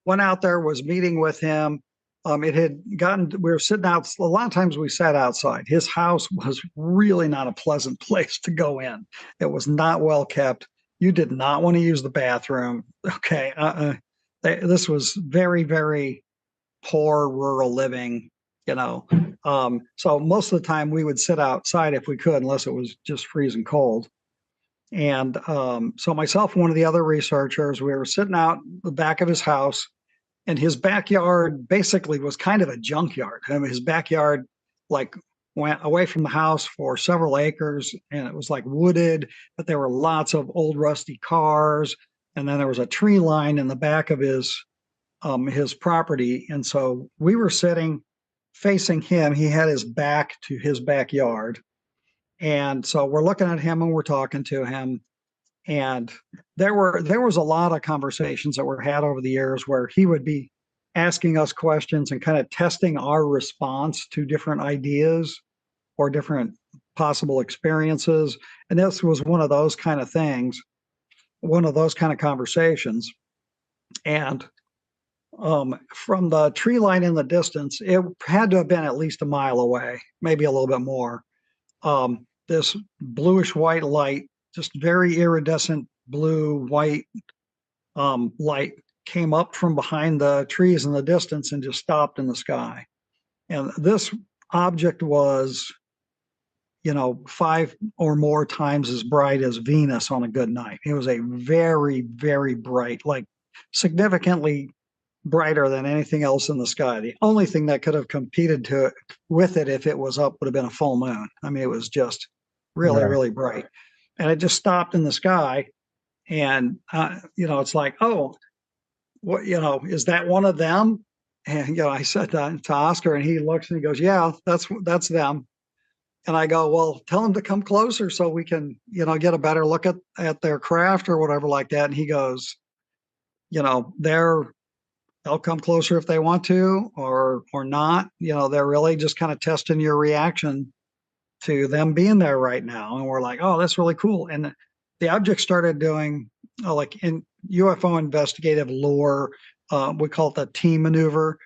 went out there, was meeting with him. It had gotten, we were sitting out, a lot of times we sat outside. His house was really not a pleasant place to go in. It was not well kept. You did not want to use the bathroom. Okay. This was very, very poor rural living, So most of the time we would sit outside if we could, unless it was just freezing cold. And so myself and one of the other researchers, we were sitting out the back of his house, and his backyard basically was kind of a junkyard. I mean, his backyard like went away from the house for several acres, and it was like wooded, but there were lots of old rusty cars. And then there was a tree line in the back of his property. And so we were sitting facing him. He had his back to his backyard. And so we're looking at him and we're talking to him. And there was a lot of conversations that were had over the years where he would be asking us questions and kind of testing our response to different ideas or different possible experiences. And this was one of those kind of things, one of those kind of conversations. And from the tree line in the distance, it had to have been at least a mile away, maybe a little bit more. this bluish white light, just very iridescent blue white light came up from behind the trees in the distance and just stopped in the sky. And this object was, 5 or more times as bright as Venus on a good night. It was a very, very bright, like significantly brighter than anything else in the sky. The only thing that could have competed with it if it was up would have been a full moon. I mean, it was just really, really bright. And it just stopped in the sky. And, it's like, oh, what, is that one of them? And, I said to Oscar, and he looks and he goes, yeah, that's them. And I go, well, tell them to come closer so we can, get a better look at their craft or whatever like that. And he goes, they'll come closer if they want to or not. They're really just kind of testing your reaction to them being there right now. And we're like, oh, that's really cool. And the object started doing like in UFO investigative lore, we call it the T maneuver.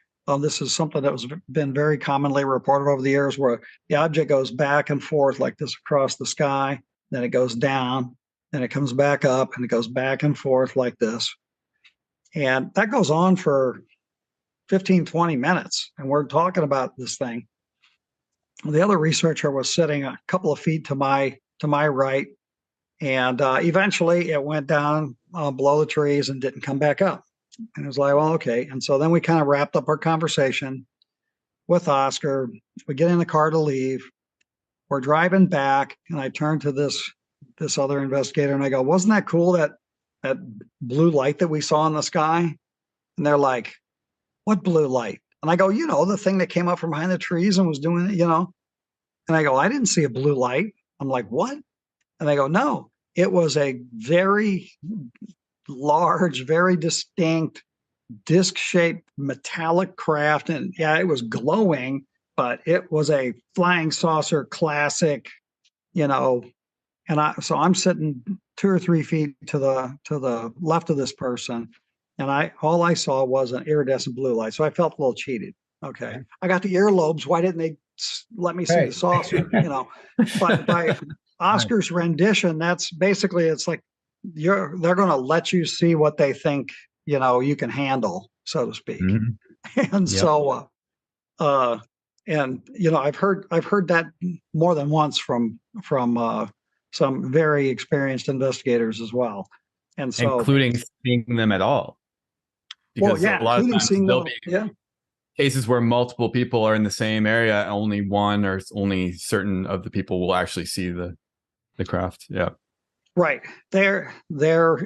This is something that was been very commonly reported over the years, where the object goes back and forth like this across the sky, then it goes down, then it comes back up, and it goes back and forth like this. And that goes on for 15, 20 minutes. And we're talking about this thing. The other researcher was sitting a couple of feet to my right. And eventually it went down below the trees and didn't come back up. And it was like, well, okay. And so then we kind of wrapped up our conversation with Oscar. We get in the car to leave. We're driving back, and I turn to this other investigator and I go, wasn't that cool, that blue light that we saw in the sky? And they're like, what blue light? And I go, the thing that came up from behind the trees and was doing it, And I go, I didn't see a blue light. I'm like, what? And they go, no, it was a very large, very distinct disc-shaped metallic craft. And yeah, it was glowing, but it was a flying saucer classic, And so I'm sitting 2 or 3 feet to the left of this person, and all I saw was an iridescent blue light. So I felt a little cheated. Okay, I got the earlobes. Why didn't they let me see the saucer? But by Oscar's rendition, that's basically, it's like they're going to let you see what they think you can handle, so to speak. Mm-hmm. And so, I've heard that more than once from some very experienced investigators as well, and so including seeing them at all. Because a lot of times there'll be cases where multiple people are in the same area, only one or only certain of the people will actually see the craft. Yeah. Right. There,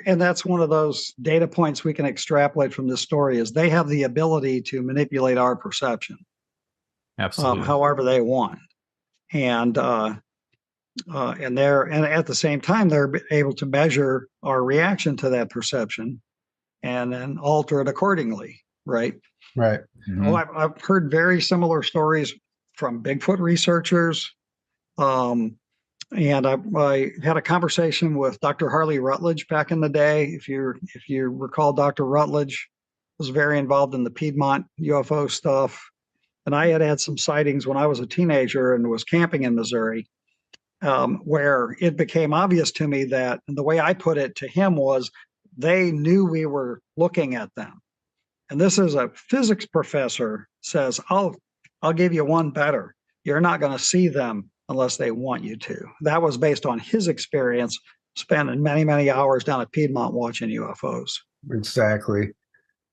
and that's one of those data points we can extrapolate from this story, is they have the ability to manipulate our perception. Absolutely. However they want. And at the same time, they're able to measure our reaction to that perception and then alter it accordingly. Right. Right. Mm-hmm. Well, I've heard very similar stories from Bigfoot researchers. And I had a conversation with Dr. Harley Rutledge back in the day. If you recall, Dr. Rutledge was very involved in the Piedmont UFO stuff. And I had some sightings when I was a teenager and was camping in Missouri, where it became obvious to me that, and the way I put it to him was, they knew we were looking at them. And this is a physics professor says, I'll give you one better. You're not going to see them unless they want you to. That was based on his experience spending many, many hours down at Piedmont watching UFOs. Exactly.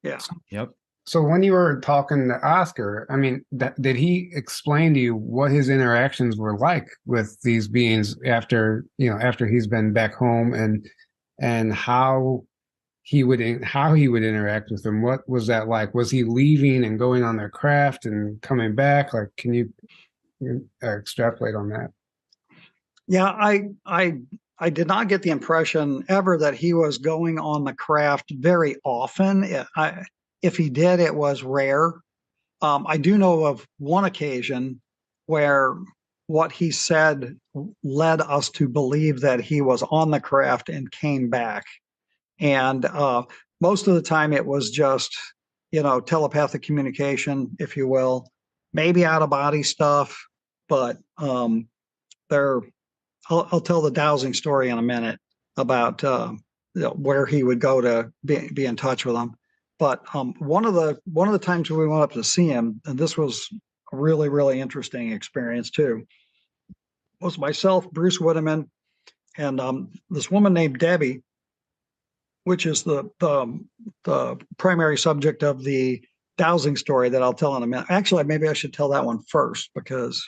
Yeah. Yep. So when you were talking to Oscar, I mean, did he explain to you what his interactions were like with these beings after he's been back home, and how he would interact with them? What was that like? Was he leaving and going on their craft and coming back? Like, can you extrapolate on that? Yeah, I did not get the impression ever that he was going on the craft very often. If he did, it was rare. I do know of one occasion where what he said led us to believe that he was on the craft and came back. And most of the time it was just, telepathic communication, if you will, maybe out of body stuff. But I'll tell the dowsing story in a minute about where he would go to be in touch with him. But one of the times we went up to see him, and this was a really, really interesting experience too, was myself, Bruce Whitteman, and this woman named Debbie, which is the primary subject of the dowsing story that I'll tell in a minute. Actually, maybe I should tell that one first because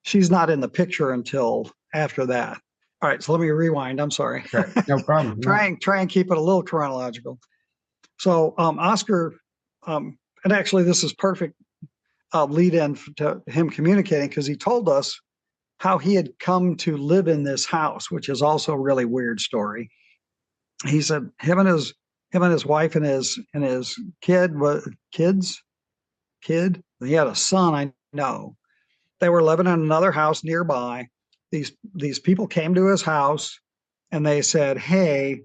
she's not in the picture until after that. All right, so let me rewind. I'm sorry. Okay, no problem. Try and keep it a little chronological. So Oscar, and actually this is perfect lead in to him communicating, because he told us how he had come to live in this house, which is also a really weird story. He said him and his wife and his kid. He had a son, I know. They were living in another house nearby. These people came to his house and they said, "Hey,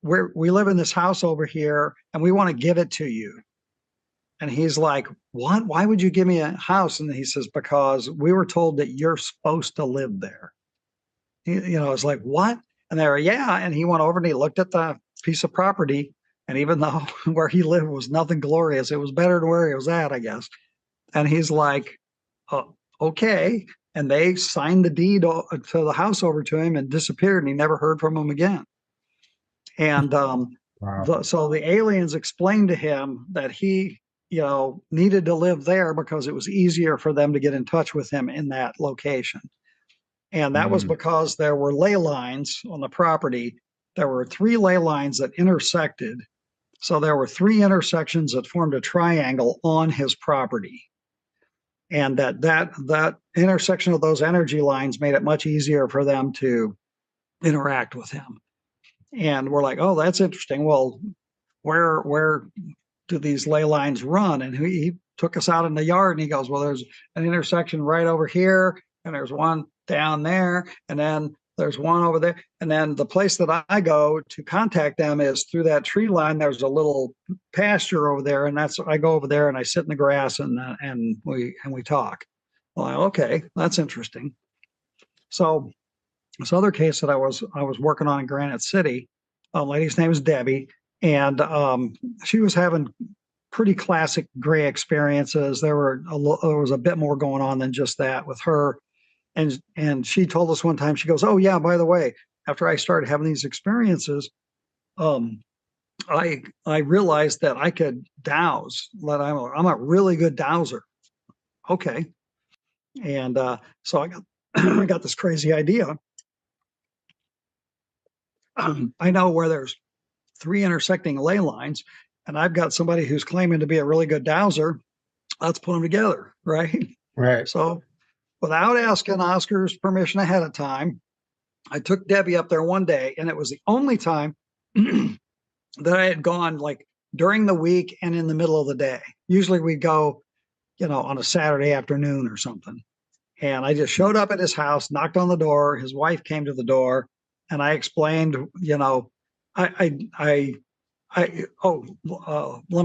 we live in this house over here and we want to give it to you." And he's like, "What? Why would you give me a house?" And he says, "Because we were told that you're supposed to live there." It's like, "What?" And they were, "Yeah." And he went over and he looked at the piece of property. And even though where he lived was nothing glorious, it was better than where he was at, I guess. And he's like, "Okay." And they signed the deed to the house over to him and disappeared, and he never heard from him again. And wow. So the aliens explained to him that he, needed to live there because it was easier for them to get in touch with him in that location. And that was because there were ley lines on the property. There were 3 ley lines that intersected. So there were 3 intersections that formed a triangle on his property. And that intersection of those energy lines made it much easier for them to interact with him. And we're like, "Oh, that's interesting. Well, where do these ley lines run?" And he took us out in the yard and he goes, "Well, there's an intersection right over here, and there's one down there, and then there's one over there. And then the place that I go to contact them is through that tree line. There's a little pasture over there, and I go over there and I sit in the grass and we talk." Well, okay, that's interesting. So this other case that I was working on in Granite City, a lady's name is Debbie, and she was having pretty classic gray experiences. There was a bit more going on than just that with her. And she told us one time, she goes, "Oh yeah, by the way, after I started having these experiences, I realized that I could dowse, that I'm a really good dowser." Okay. And so I got I got this crazy idea. I know where there's 3 intersecting ley lines, and I've got somebody who's claiming to be a really good dowser. Let's put them together, right? Right. So without asking Oscar's permission ahead of time, I took Debbie up there one day, and it was the only time that I had gone, like during the week and in the middle of the day. Usually we go, on a Saturday afternoon or something. And I just showed up at his house, knocked on the door. His wife came to the door, and I explained, let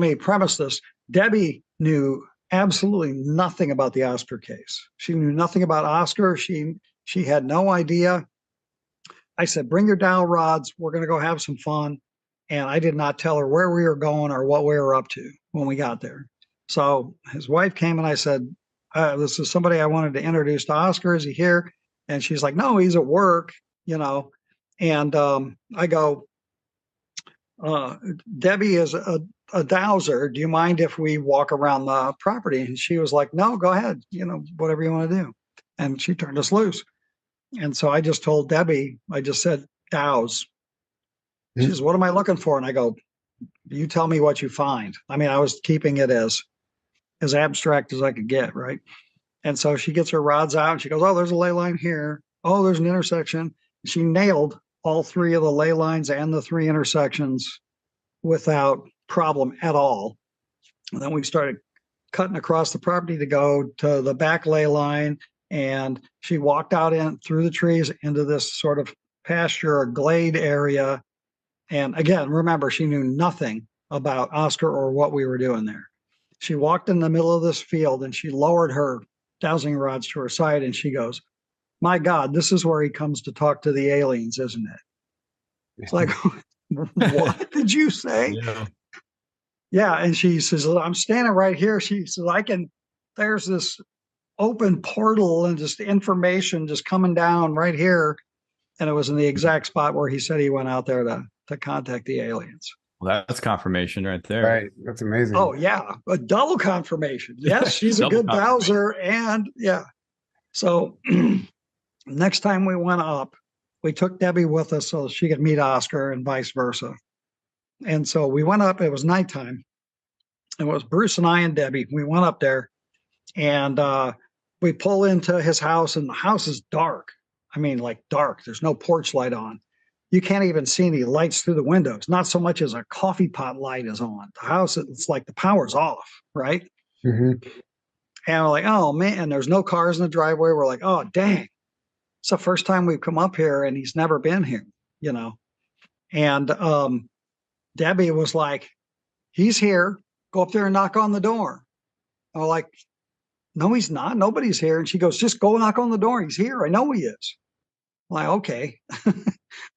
me premise this. Debbie knew absolutely nothing about the Oscar case. She knew nothing about Oscar. She had no idea. I said, "Bring your dowel rods. We're going to go have some fun." And I did not tell her where we were going or what we were up to when we got there. So his wife came and I said, "This is somebody I wanted to introduce to Oscar. Is he here?" And she's like, "No, he's at work, And I go, "Debbie is a dowser. Do you mind if we walk around the property?" And she was like, "No, go ahead. Whatever you want to do." And she turned us loose. And so I just told Debbie, I just said, "Douse." She says, "What am I looking for?" And I go, "You tell me what you find." I mean, I was keeping it as abstract as I could get, right? And so she gets her rods out and she goes, "Oh, there's a ley line here. Oh, there's an intersection." She nailed all 3 of the ley lines and the 3 intersections without problem at all. And then we started cutting across the property to go to the back ley line, and she walked out in through the trees into this sort of pasture or glade area. And again, remember, she knew nothing about Oscar or what we were doing there. She walked in the middle of this field and she lowered her dowsing rods to her side and she goes, my God, this is where he comes to talk to the aliens, isn't it? It's like, what did you say? Yeah. Yeah. And she says, I'm standing right here. She says, there's this open portal and just information just coming down right here. And it was in the exact spot where he said he went out there to contact the aliens. Well, that's confirmation right there. Right. That's amazing. Oh, yeah. A double confirmation. Yes, she's a good dowser. And yeah. So next time we went up, we took Debbie with us so she could meet Oscar and vice versa. And so we went up. It was nighttime. It was Bruce and I and Debbie. We went up there and we pull into his house, and the house is dark. I mean, like dark. There's no porch light on. You can't even see any lights through the windows. Not so much as a coffee pot light is on. The house, it's like the power's off, right? Mm-hmm. And we're like, oh, man. And there's no cars in the driveway. We're like, oh, dang. It's the first time we've come up here, and he's never been here, you know. And Debbie was like, he's here. Go up there and knock on the door. And we're like, no, he's not. Nobody's here. And she goes, just go knock on the door. He's here. I know he is. I'm like, okay.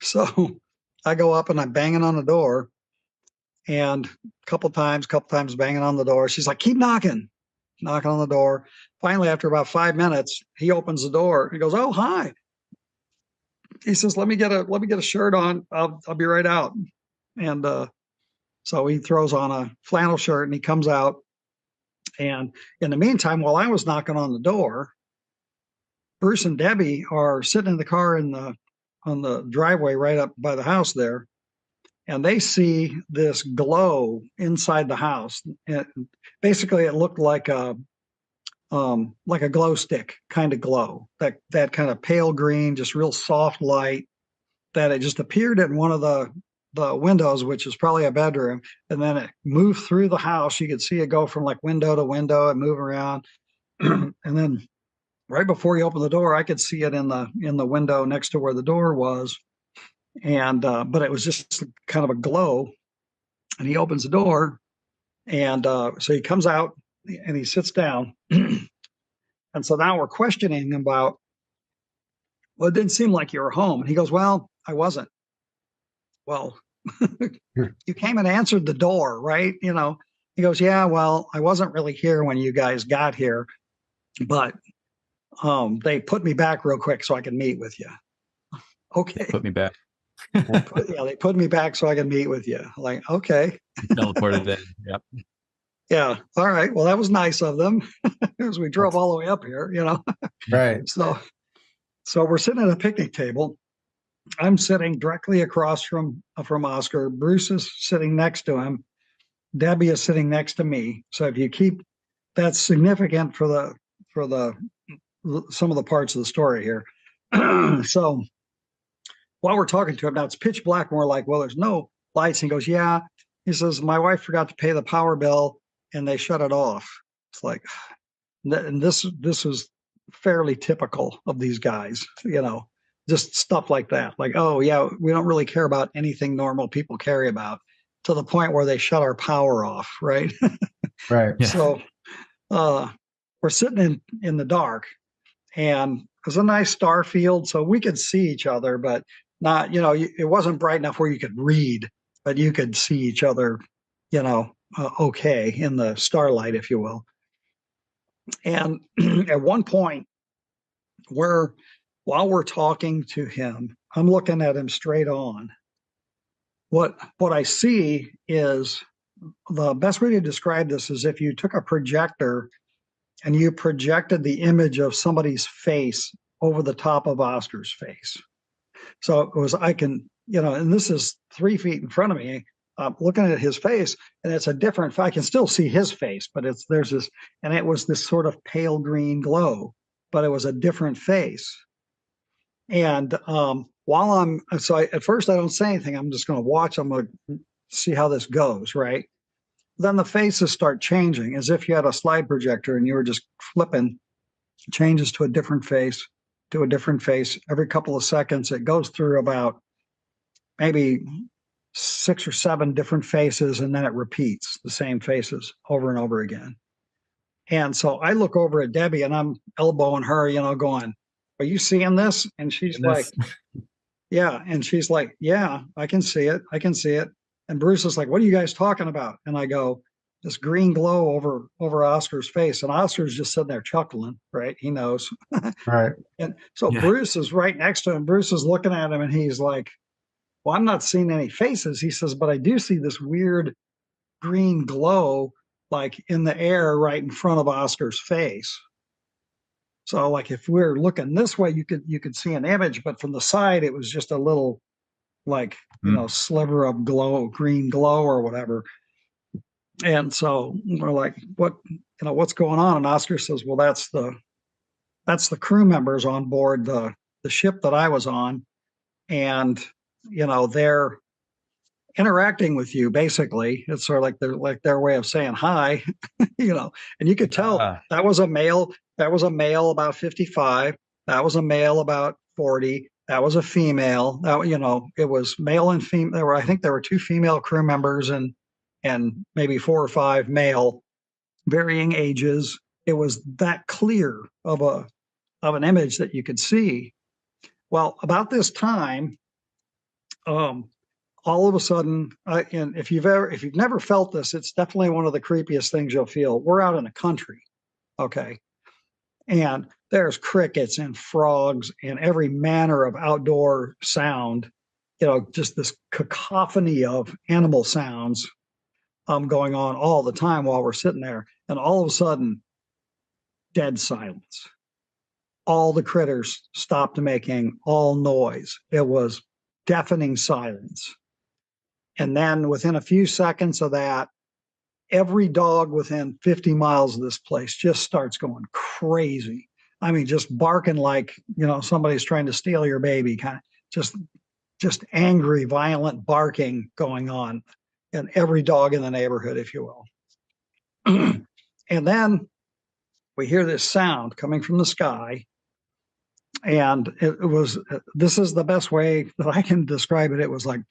So I go up and I'm banging on the door, and a couple times banging on the door. She's like, keep knocking on the door. Finally, after about 5 minutes, he opens the door. He goes, oh, hi. He says, let me get a shirt on. I'll be right out. And so he throws on a flannel shirt and he comes out. And in the meantime, while I was knocking on the door, Bruce and Debbie are sitting in the car on the driveway right up by the house there. And they see this glow inside the house. And basically, it looked like a glow stick kind of glow, that kind of pale green, just real soft light, that it just appeared in one of the windows, which is probably a bedroom, and then it moved through the house. You could see it go from like window to window and move around. And then right before he opened the door, I could see it in the window next to where the door was. And but it was just kind of a glow. And he opens the door, and so he comes out and he sits down. And so now we're questioning him about, well, it didn't seem like you were home. And he goes, well, I wasn't. Well, you came and answered the door, right? You know, he goes, yeah, well, I wasn't really here when you guys got here, but they put me back real quick so I can meet with you. Okay. Put me back. They put me back so I can meet with you. Like, okay. Teleported in. Yep. Yeah. All right. Well, that was nice of them, because we drove all the way up here, you know. Right. So we're sitting at a picnic table. I'm sitting directly across from Oscar. Bruce is sitting next to him. Debbie is sitting next to me. So if you keep, that's significant for the some of the parts of the story here. So while we're talking to him now, it's pitch black, and we're like, well, there's no lights. And he goes, yeah. He says, my wife forgot to pay the power bill and they shut it off. It's like, and this was fairly typical of these guys, you know, just stuff like that. Like, oh yeah, we don't really care about anything normal people care about, to the point where they shut our power off. Right. Right. Yeah. So we're sitting in the dark, and it was a nice star field, so we could see each other, but not, you know, it wasn't bright enough where you could read, but you could see each other, you know, okay, in the starlight, if you will. And at one point, while we're talking to him, I'm looking at him straight on. What I see is, the best way to describe this is if you took a projector and you projected the image of somebody's face over the top of Oscar's face. So it was, I can, you know, and this is 3 feet in front of me, looking at his face, and it's a different, I can still see his face, but there's this, and it was this sort of pale green glow, but it was a different face. And at first I don't say anything. I'm just going to watch. I'm going to see how this goes, right? Then the faces start changing, as if you had a slide projector and you were just flipping, changes to a different face, to a different face. Every couple of seconds, it goes through about maybe 6 or 7 different faces, and then it repeats the same faces over and over again. And so I look over at Debbie, and I'm elbowing her, you know, going, are you seeing this? And she's like, yeah. And she's like, yeah, I can see it. I can see it. And Bruce is like, what are you guys talking about? And I go, this green glow over Oscar's face. And Oscar's just sitting there chuckling, right? He knows. Right. And so Bruce is right next to him. Bruce is looking at him and he's like, well, I'm not seeing any faces. He says, but I do see this weird green glow like in the air right in front of Oscar's face. So like if we're looking this way, you could see an image, but from the side, it was just a little like, sliver of green glow or whatever. And so we're like, what's going on? And Oscar says, well, that's the crew members on board the ship that I was on. And, they're interacting with you. Basically, it's sort of like their way of saying hi, and you could tell that was a male about 55. That was a male about 40. That was a female. That, it was male and female. I think there were 2 female crew members and maybe 4 or 5 male, varying ages. It was that clear of an image that you could see. Well, about this time, all of a sudden, and if you've never felt this, it's definitely one of the creepiest things you'll feel. We're out in the country, okay, and there's crickets and frogs and every manner of outdoor sound, just this cacophony of animal sounds going on all the time while we're sitting there. And all of a sudden, dead silence. All the critters stopped making all noise. It was deafening silence. And then within a few seconds of that, every dog within 50 miles of this place just starts going crazy. I mean, just barking like, somebody's trying to steal your baby, kind of just angry, violent barking going on in every dog in the neighborhood, if you will. And then we hear this sound coming from the sky. And this is the best way that I can describe it. It was like,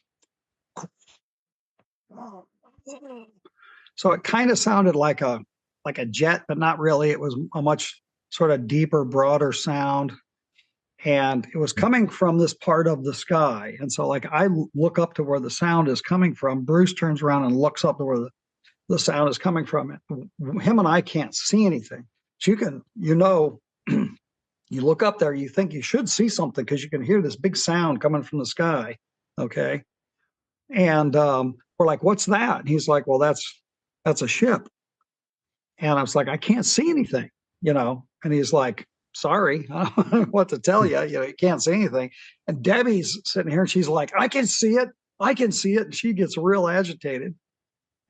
so it kind of sounded like a jet, but not really. It was a much sort of deeper, broader sound. And it was coming from this part of the sky. And so like I look up to where the sound is coming from. Bruce turns around and looks up to where the sound is coming from. Him and I can't see anything. So you look up there, you think you should see something because you can hear this big sound coming from the sky. Okay. And we're like, what's that? And he's like, well, that's a ship. And I was like, I can't see anything, and he's like, sorry, I don't know what to tell you. You can't see anything. And Debbie's sitting here and she's like, I can see it. I can see it. And she gets real agitated.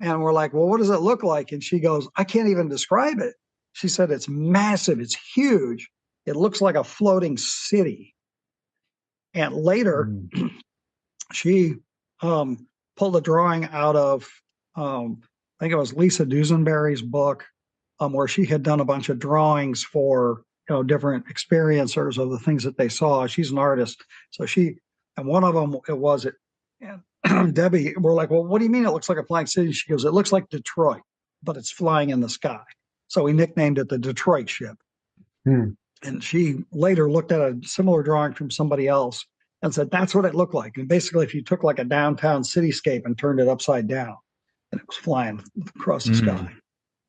And we're like, well, what does it look like? And she goes, I can't even describe it. She said, it's massive. It's huge. It looks like a floating city. And later, she pulled a drawing out of, I think it was Lisa Dusenberry's book, where she had done a bunch of drawings for different experiencers of the things that they saw. She's an artist, so and one of them and Debbie, we're like, well, what do you mean it looks like a flying city? She goes, it looks like Detroit, but it's flying in the sky. So we nicknamed it the Detroit ship. And she later looked at a similar drawing from somebody else and said, that's what it looked like. And basically, if you took like a downtown cityscape and turned it upside down, and it was flying across the sky.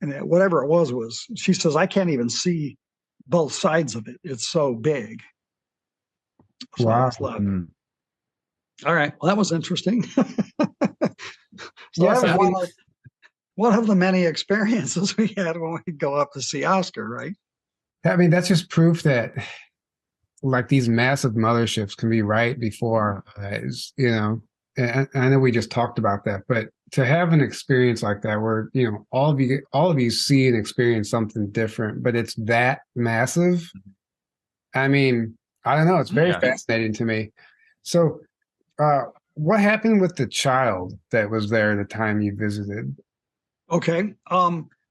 And whatever it was, she says, I can't even see both sides of it. It's so big. So wow. All right. Well, that was interesting. Yes, that was one of the many experiences we had when we go up to see Oscar, right? I mean, that's just proof that like these massive motherships can be right before our eyes, and I know we just talked about that, but to have an experience like that where, all of you see and experience something different, but it's that massive. I mean, I don't know. It's very fascinating to me. So what happened with the child that was there the time you visited? Okay.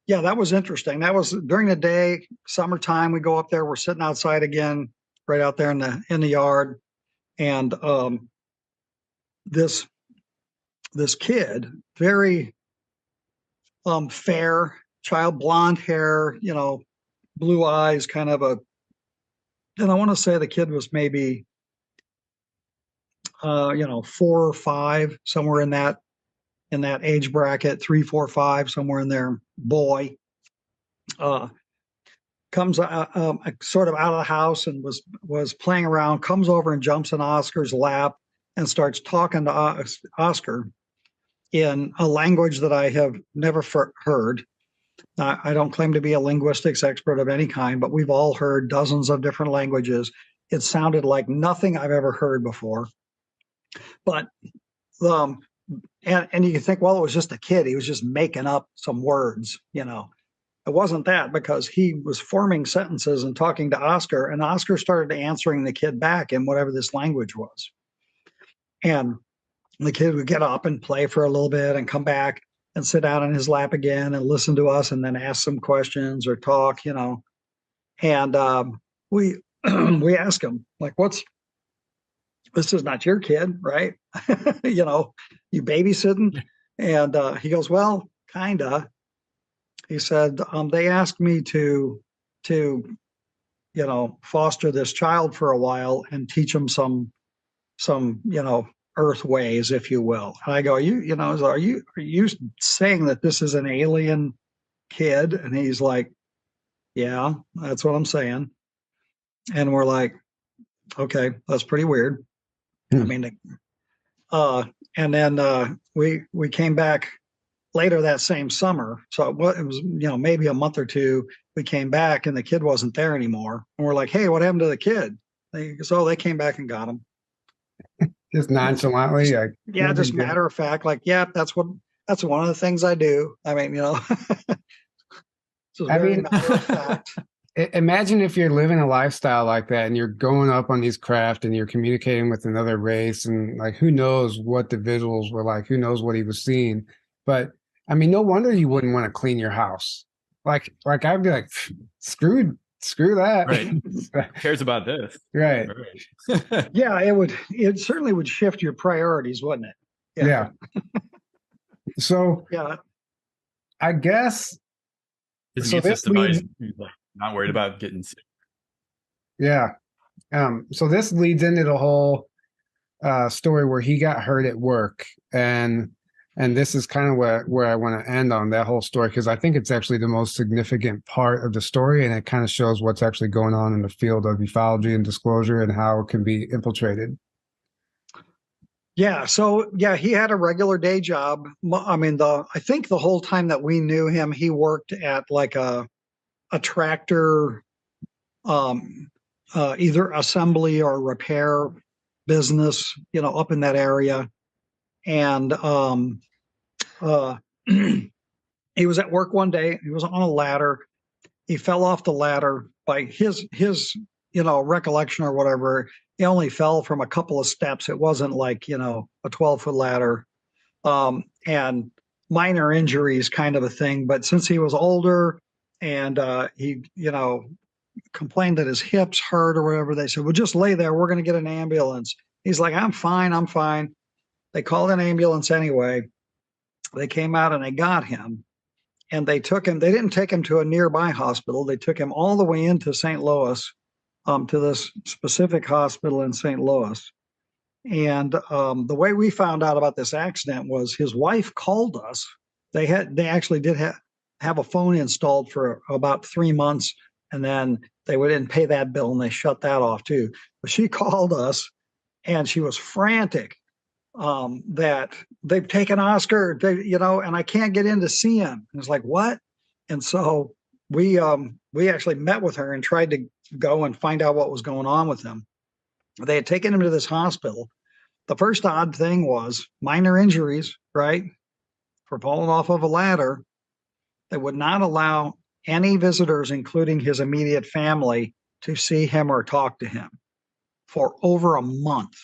Yeah, that was interesting. That was during the day, summertime. We go up there. We're sitting outside again, right out there in the yard, and this kid, very fair child, blonde hair, blue eyes, kind of a And I want to say the kid was maybe, 4 or 5, somewhere in that age bracket, 3, 4, 5, somewhere in there. Boy, comes sort of out of the house and was playing around. Comes over and jumps in Oscar's lap and starts talking to Oscar in a language that I have never heard. I don't claim to be a linguistics expert of any kind, but we've all heard dozens of different languages. It sounded like nothing I've ever heard before. But and you can think, well, it was just a kid. He was just making up some words, It wasn't that, because he was forming sentences and talking to Oscar, and Oscar started answering the kid back in whatever this language was. And the kid would get up and play for a little bit and come back and sit down in his lap again and listen to us and then ask some questions or talk, And we ask him, like, this is not your kid, right? You babysitting? And he goes, well, kinda. He said, they asked me to foster this child for a while and teach him some earth ways, if you will. And I go, are you saying that this is an alien kid? And he's like, yeah, that's what I'm saying. And we're like, okay, that's pretty weird. I mean, and then we came back later that same summer. So it was, maybe a month or two, we came back and the kid wasn't there anymore. And we're like, hey, what happened to the kid? They came back and got him. Just nonchalantly? Just matter of fact, like, yeah, that's one of the things I do. I mean, matter of fact. Imagine if you're living a lifestyle like that and you're going up on these craft and you're communicating with another race, and like, who knows what the visuals were like, who knows what he was seeing. But I mean, no wonder you wouldn't want to clean your house. Like I'd be like, screw that. Right. Who cares about this? Right. Yeah, it certainly would shift your priorities, wouldn't it? Yeah. So yeah, I guess his immune system is not worried about getting sick. Yeah. So this leads into the whole story where he got hurt at work, and this is kind of where I want to end on that whole story, because I think it's actually the most significant part of the story, and it kind of shows what's actually going on in the field of ufology and disclosure and how it can be infiltrated. Yeah. So he had a regular day job. I mean, I think the whole time that we knew him, he worked at like a tractor, either assembly or repair business, up in that area. And he was at work one day. He was on a ladder. He fell off the ladder. By his recollection or whatever, he only fell from a couple of steps. It wasn't like, a 12-foot ladder, and minor injuries kind of a thing. But since he was older and he, complained that his hips hurt or whatever, they said, well, just lay there. We're going to get an ambulance. He's like, I'm fine. They called an ambulance anyway. They came out and they got him, and they took him. They didn't take him to a nearby hospital. They took him all the way into St. Louis, to this specific hospital in St. Louis. And the way we found out about this accident was his wife called us. They actually did have a phone installed for about 3 months, and then they didn't pay that bill and they shut that off too. But she called us and she was frantic that they've taken Oscar, and I can't get in to see him. And it's like, what? And so we actually met with her and tried to go and find out what was going on with him. They had taken him to this hospital. The first odd thing was minor injuries, right? For falling off of a ladder. They would not allow any visitors, including his immediate family, to see him or talk to him for over a month.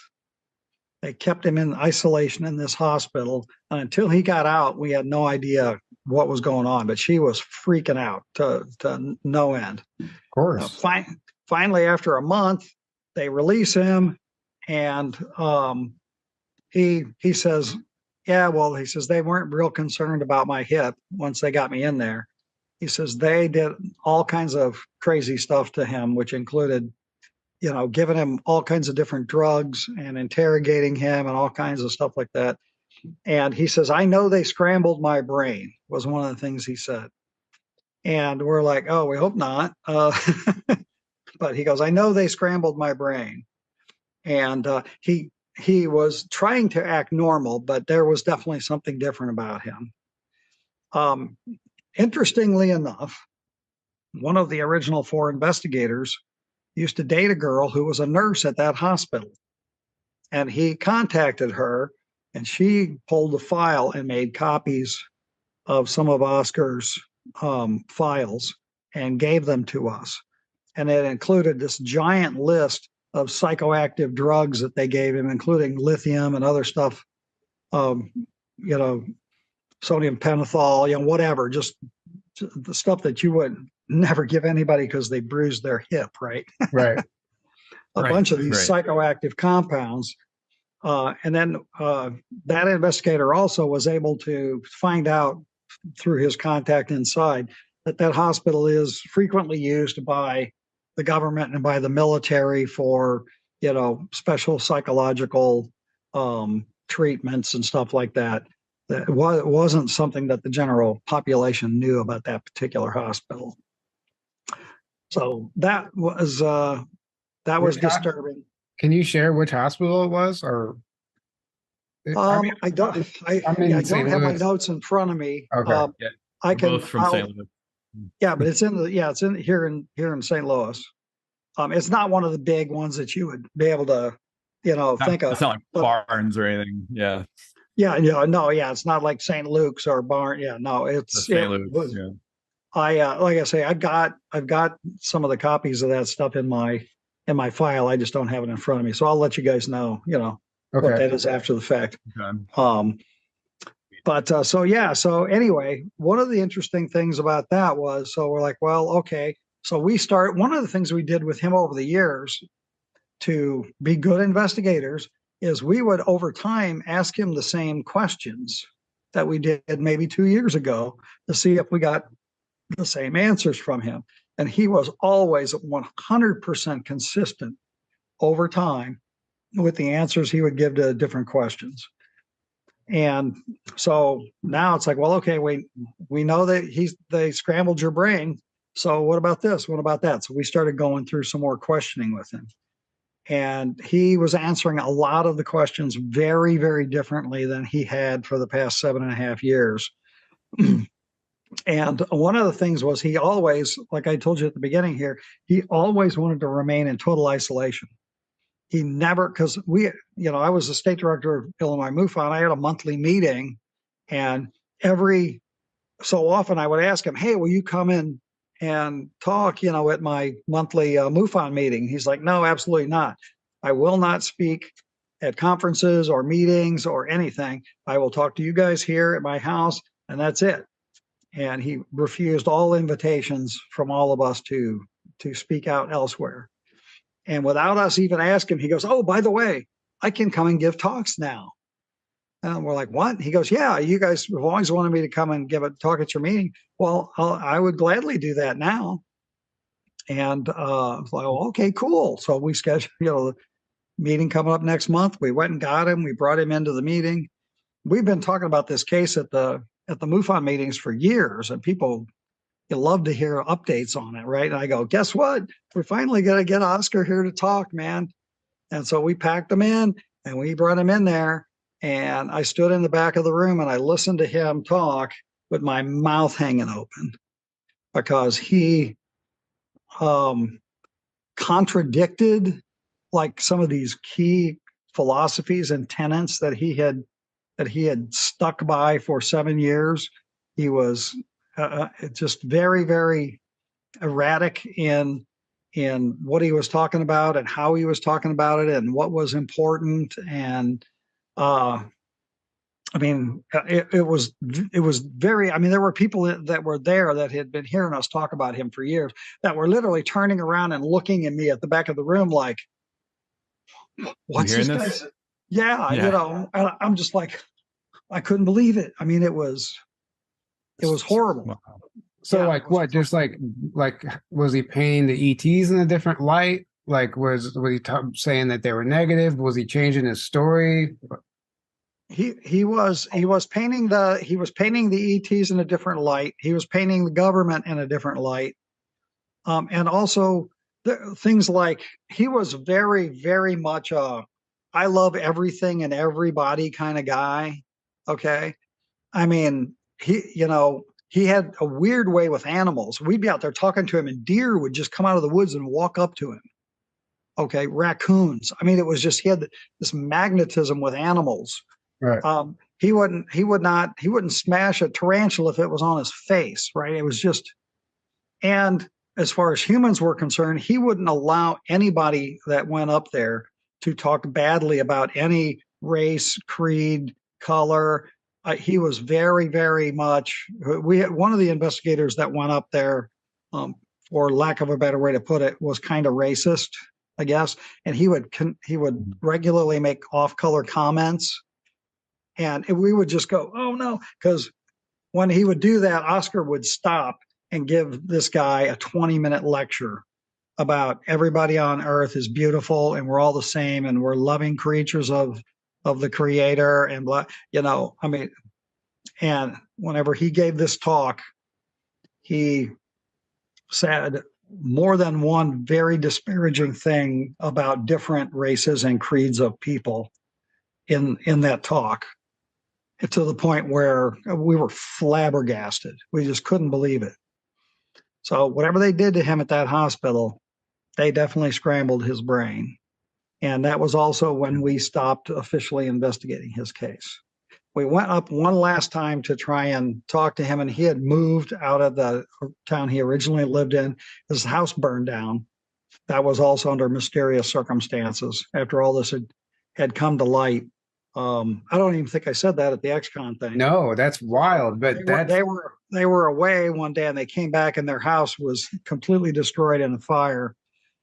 They kept him in isolation in this hospital. And until he got out, we had no idea what was going on. But she was freaking out to no end. Of course. Finally, after a month, they release him. And he says, he says, they weren't real concerned about my hip once they got me in there. He says they did all kinds of crazy stuff to him, which included giving him all kinds of different drugs and interrogating him and all kinds of stuff like that. And he says, I know they scrambled my brain, was one of the things he said. And we're like, oh, we hope not. But he goes, I know they scrambled my brain. And he was trying to act normal, but there was definitely something different about him. Interestingly enough, one of the original 4 investigators used to date a girl who was a nurse at that hospital. And he contacted her, and she pulled the file and made copies of some of Oscar's files and gave them to us. And it included this giant list of psychoactive drugs that they gave him, including lithium and other stuff, sodium pentothal, whatever, just the stuff that you would never give anybody because they bruised their hip, right? Right. A bunch of these psychoactive compounds. And then that investigator also was able to find out through his contact inside that hospital is frequently used by the government and by the military for, special psychological treatments and stuff like that. That wasn't something that the general population knew about that particular hospital. So that was disturbing. Can you share which hospital it was, or? I don't have my notes in front of me. Okay. I can. Both from St. Louis. Yeah, but it's in here in St. Louis. It's not one of the big ones that you would be able to, think of. It's not like Barnes or anything. Yeah. Yeah. No. Yeah. It's not like St. Luke's or Barnes. Yeah. No. It's St. Luke's. Yeah. Like I say, I've got some of the copies of that stuff in my file. I just don't have it in front of me, so I'll let you guys know. Okay. What that is after the fact. Okay. So anyway, one of the interesting things about that was, so we're like, well, okay. So one of the things we did with him over the years to be good investigators is we would over time ask him the same questions that we did maybe 2 years ago to see if we got the same answers from him. And he was always 100% consistent over time with the answers he would give to different questions. And so now it's like, well, okay, we know that they scrambled your brain. So what about this? What about that? So we started going through some more questioning with him. And he was answering a lot of the questions very, very differently than he had for the past 7.5 years. And one of the things was he always, like I told you at the beginning here, he always wanted to remain in total isolation. He never, because I was the state director of Illinois MUFON. I had a monthly meeting, and every so often I would ask him, hey, will you come in and talk, at my monthly MUFON meeting? He's like, no, absolutely not. I will not speak at conferences or meetings or anything. I will talk to you guys here at my house, and that's it. And he refused all invitations from all of us to speak out elsewhere. And without us even asking, he goes, oh, by the way, I can come and give talks now. And we're like, what? He goes, yeah, you guys have always wanted me to come and give a talk at your meeting. Well, I would gladly do that now. And it's like, oh, okay, cool. So we scheduled, the meeting coming up next month. We went and got him. We brought him into the meeting. We've been talking about this case at the MUFON meetings for years, and people love to hear updates on it, right? And I go, guess what? We're finally going to get Oscar here to talk, man. And so we packed him in, and we brought him in there. And I stood in the back of the room, and I listened to him talk with my mouth hanging open, because he contradicted like some of these key philosophies and tenets that he had stuck by for 7 years. He was just very, very erratic in what he was talking about and how he was talking about it and what was important. And it was very, there were people that were there that had been hearing us talk about him for years that were literally turning around and looking at me at the back of the room like, what's this guy? Yeah. And I'm just like, I couldn't believe it. It was horrible. Wow. So what, just like was he painting the ETs in a different light? Like, was he saying that they were negative? Was he changing his story? He was painting the ETs in a different light. He was painting the government in a different light. And also things like he was very, very much I love everything and everybody kind of guy. Okay. I mean, he had a weird way with animals. We'd be out there talking to him and deer would just come out of the woods and walk up to him. Okay. Raccoons. I mean, it was just, he had this magnetism with animals. Right. He wouldn't smash a tarantula if it was on his face. Right. It was just, and as far as humans were concerned, he wouldn't allow anybody that went up there to talk badly about any race, creed, color. He was very, very much. We had one of the investigators that went up there, for lack of a better way to put it, was kind of racist, I guess. And he would regularly make off-color comments, and we would just go, "Oh no," because when he would do that, Oscar would stop and give this guy a 20-minute lecture about everybody on Earth is beautiful and we're all the same and we're loving creatures of the Creator and blah, I mean, and whenever he gave this talk, he said more than one very disparaging thing about different races and creeds of people in that talk, to the point where we were flabbergasted. We just couldn't believe it. So whatever they did to him at that hospital, they definitely scrambled his brain. And that was also when we stopped officially investigating his case. We went up one last time to try and talk to him, and he had moved out of the town he originally lived in. His house burned down. That was also under mysterious circumstances after all this had come to light. I don't even think I said that at the XCon thing. No, that's wild. But they were away one day and they came back and their house was completely destroyed in a fire.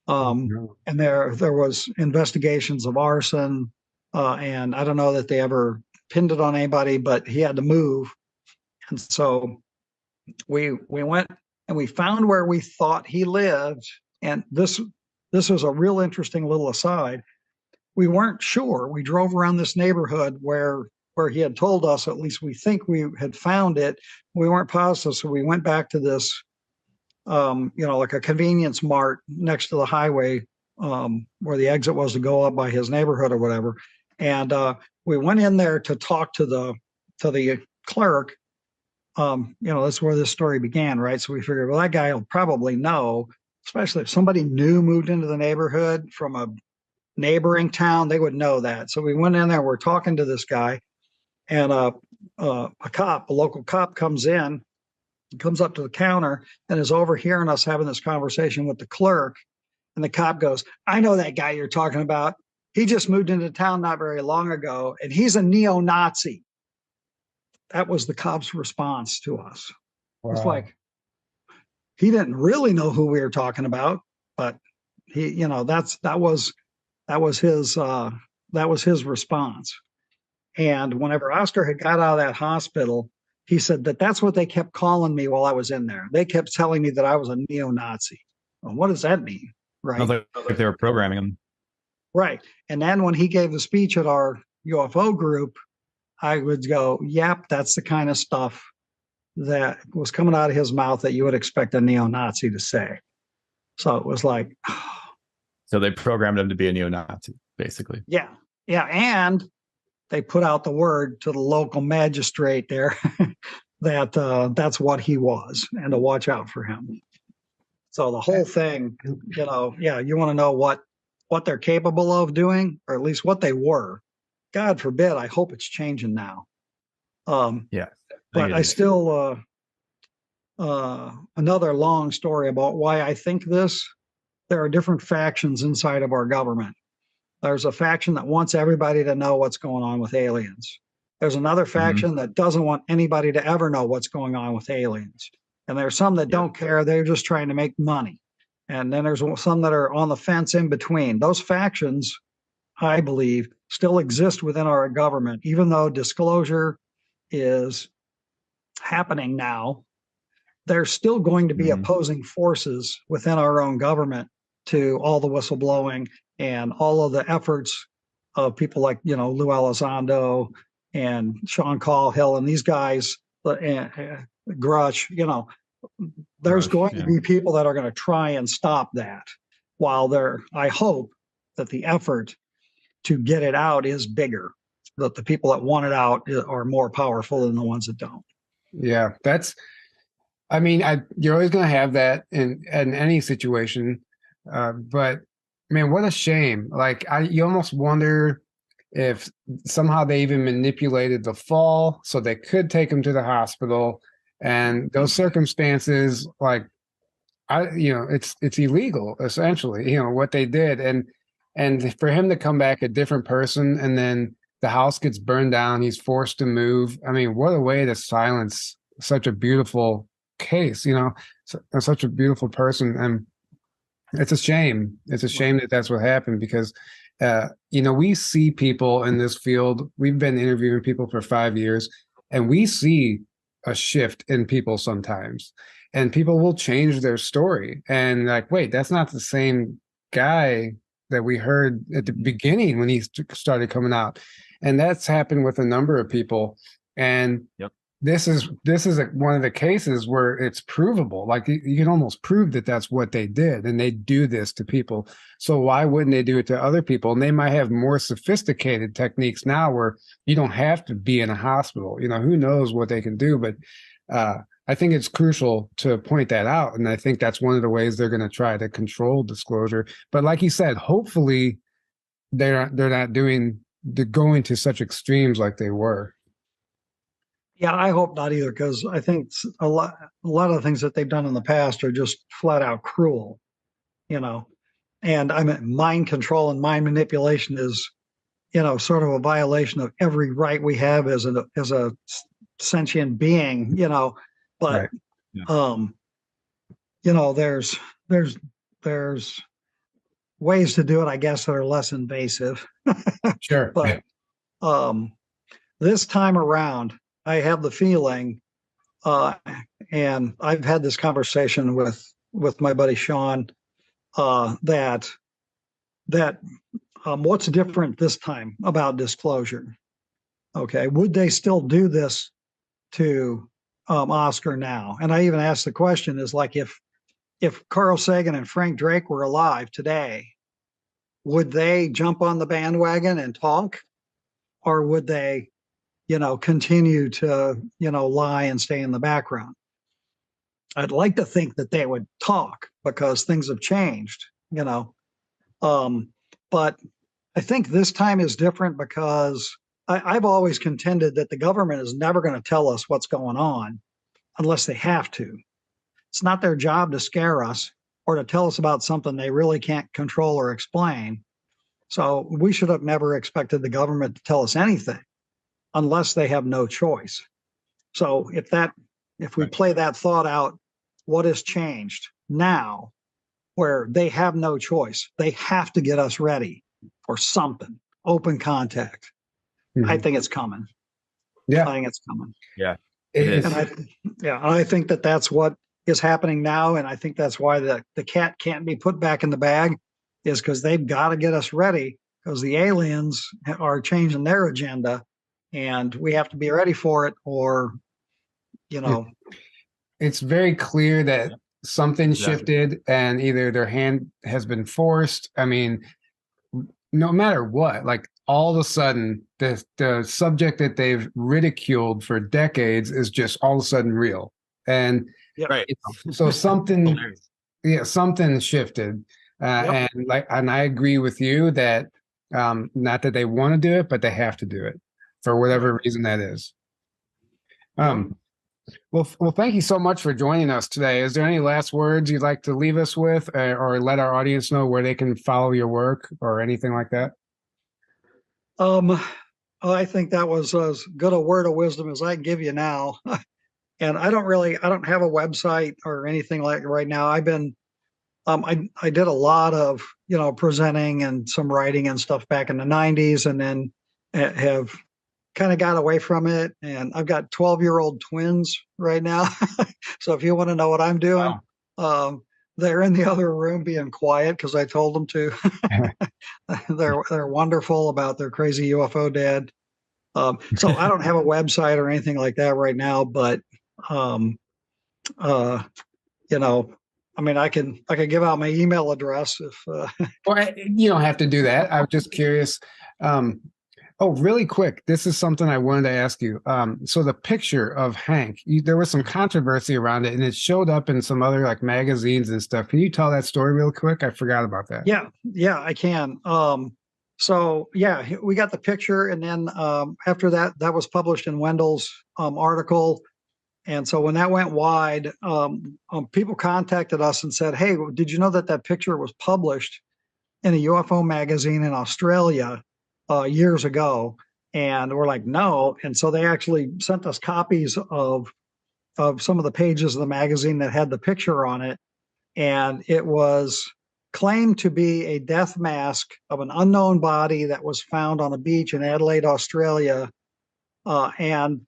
And there was investigations of arson, and I don't know that they ever pinned it on anybody, but he had to move. And so we went and we found where we thought he lived. And this was a real interesting little aside. We weren't sure. We drove around this neighborhood where he had told us, at least we think we had found it. We weren't positive. So we went back to this, like a convenience mart next to the highway, where the exit was to go up by his neighborhood or whatever. And we went in there to talk to the clerk. That's where this story began, right? So we figured, well, that guy will probably know, especially if somebody new moved into the neighborhood from a neighboring town, they would know that. So we went in there, we're talking to this guy, and a local cop comes in, comes up to the counter and is overhearing us having this conversation with the clerk. And the cop goes, "I know that guy you're talking about. He just moved into town not very long ago, and he's a neo-Nazi." That was the cop's response to us. Wow. It's like, he didn't really know who we were talking about, but he, that was his response. And whenever Oscar had got out of that hospital, he said that's what they kept calling me while I was in there. They kept telling me that I was a neo-Nazi. Well, what does that mean? Right. Like they were programming him. Right. And then when he gave the speech at our UFO group, I would go, yep, that's the kind of stuff that was coming out of his mouth that you would expect a neo-Nazi to say. So it was like, so they programmed him to be a neo-Nazi, basically. Yeah. Yeah. And they put out the word to the local magistrate there that that's what he was and to watch out for him. So the whole thing, you want to know what they're capable of doing, or at least what they were. God forbid, I hope it's changing now. But I still, another long story about why I think this. There are different factions inside of our government. There's a faction that wants everybody to know what's going on with aliens. There's another faction that doesn't want anybody to ever know what's going on with aliens. And there's some that don't care. They're just trying to make money. And then there's some that are on the fence in between. Those factions, I believe, still exist within our government, even though disclosure is happening now. There's still going to be opposing forces within our own government to all the whistleblowing and all of the efforts of people like, Lou Elizondo and Sean Cahill and these guys, Grush, there's going to be people that are going to try and stop that, while I hope that the effort to get it out is bigger, that the people that want it out are more powerful than the ones that don't. Yeah, you're always going to have that in any situation. But man, what a shame. Like you almost wonder if somehow they even manipulated the fall so they could take him to the hospital, and those circumstances, like it's illegal essentially, what they did. And for him to come back a different person, and then the house gets burned down, he's forced to move. I mean, what a way to silence such a beautiful case, such a beautiful person. And it's a shame. It's a shame that that's what happened, because, we see people in this field. We've been interviewing people for 5 years, and we see a shift in people sometimes, and people will change their story. And like, wait, that's not the same guy that we heard at the beginning when he started coming out. And that's happened with a number of people. And this is one of the cases where it's provable. Like you can almost prove that that's what they did, and they do this to people. So why wouldn't they do it to other people? And they might have more sophisticated techniques now where you don't have to be in a hospital. Who knows what they can do? But I think it's crucial to point that out. And I think that's one of the ways they're going to try to control disclosure. But like you said, hopefully they're not going to such extremes like they were. Yeah, I hope not either, because I think a lot of the things that they've done in the past are just flat out cruel, And mind control and mind manipulation is, sort of a violation of every right we have as a sentient being, But right. There's ways to do it, I guess, that are less invasive. Sure. But this time around, I have the feeling, and I've had this conversation with my buddy Sean, that what's different this time about disclosure? Okay, would they still do this to Oscar now? And I even asked the question, is like, if Carl Sagan and Frank Drake were alive today, would they jump on the bandwagon and talk, or would they continue to, lie and stay in the background? I'd like to think that they would talk, because things have changed, but I think this time is different, because I've always contended that the government is never going to tell us what's going on unless they have to. It's not their job to scare us or to tell us about something they really can't control or explain. So we should have never expected the government to tell us anything unless they have no choice. So if we play that thought out, what has changed now where they have no choice? They have to get us ready for something, open contact. Mm-hmm. I think it's coming. Yeah. I think it's coming. Yeah. It is. And I think that that's what is happening now. And I think that's why the cat can't be put back in the bag, is because they've got to get us ready, because the aliens are changing their agenda. And we have to be ready for it, or, It's very clear that something shifted, and either their hand has been forced. I mean, no matter what, like all of a sudden, the subject that they've ridiculed for decades is just all of a sudden real. And so something shifted. And I agree with you that not that they want to do it, but they have to do it, for whatever reason that is. Well, thank you so much for joining us today. Is there any last words you'd like to leave us with, or let our audience know where they can follow your work or anything like that? I think that was as good a word of wisdom as I can give you now. And I don't have a website or anything like it right now. I've been, I did a lot of, presenting and some writing and stuff back in the 90s, and then have kind of got away from it. And I've got 12-year-old twins right now. So if you want to know what I'm doing, they're in the other room being quiet because I told them to. They're wonderful about their crazy UFO dad. So I don't have a website or anything like that right now, but you know, I mean, I can give out my email address if. Well, you don't have to do that. I was just curious. Oh, really quick. This is something I wanted to ask you. So the picture of Hank, there was some controversy around it, and it showed up in some other like magazines and stuff. Can you tell that story real quick? I forgot about that. Yeah, I can. So yeah, we got the picture, and then after that was published in Wendell's article. And so when that went wide, people contacted us and said, "Hey, did you know that picture was published in a UFO magazine in Australia years ago?" And we're like, "No." And so they actually sent us copies of some of the pages of the magazine that had the picture on it, and it was claimed to be a death mask of an unknown body that was found on a beach in Adelaide, Australia, and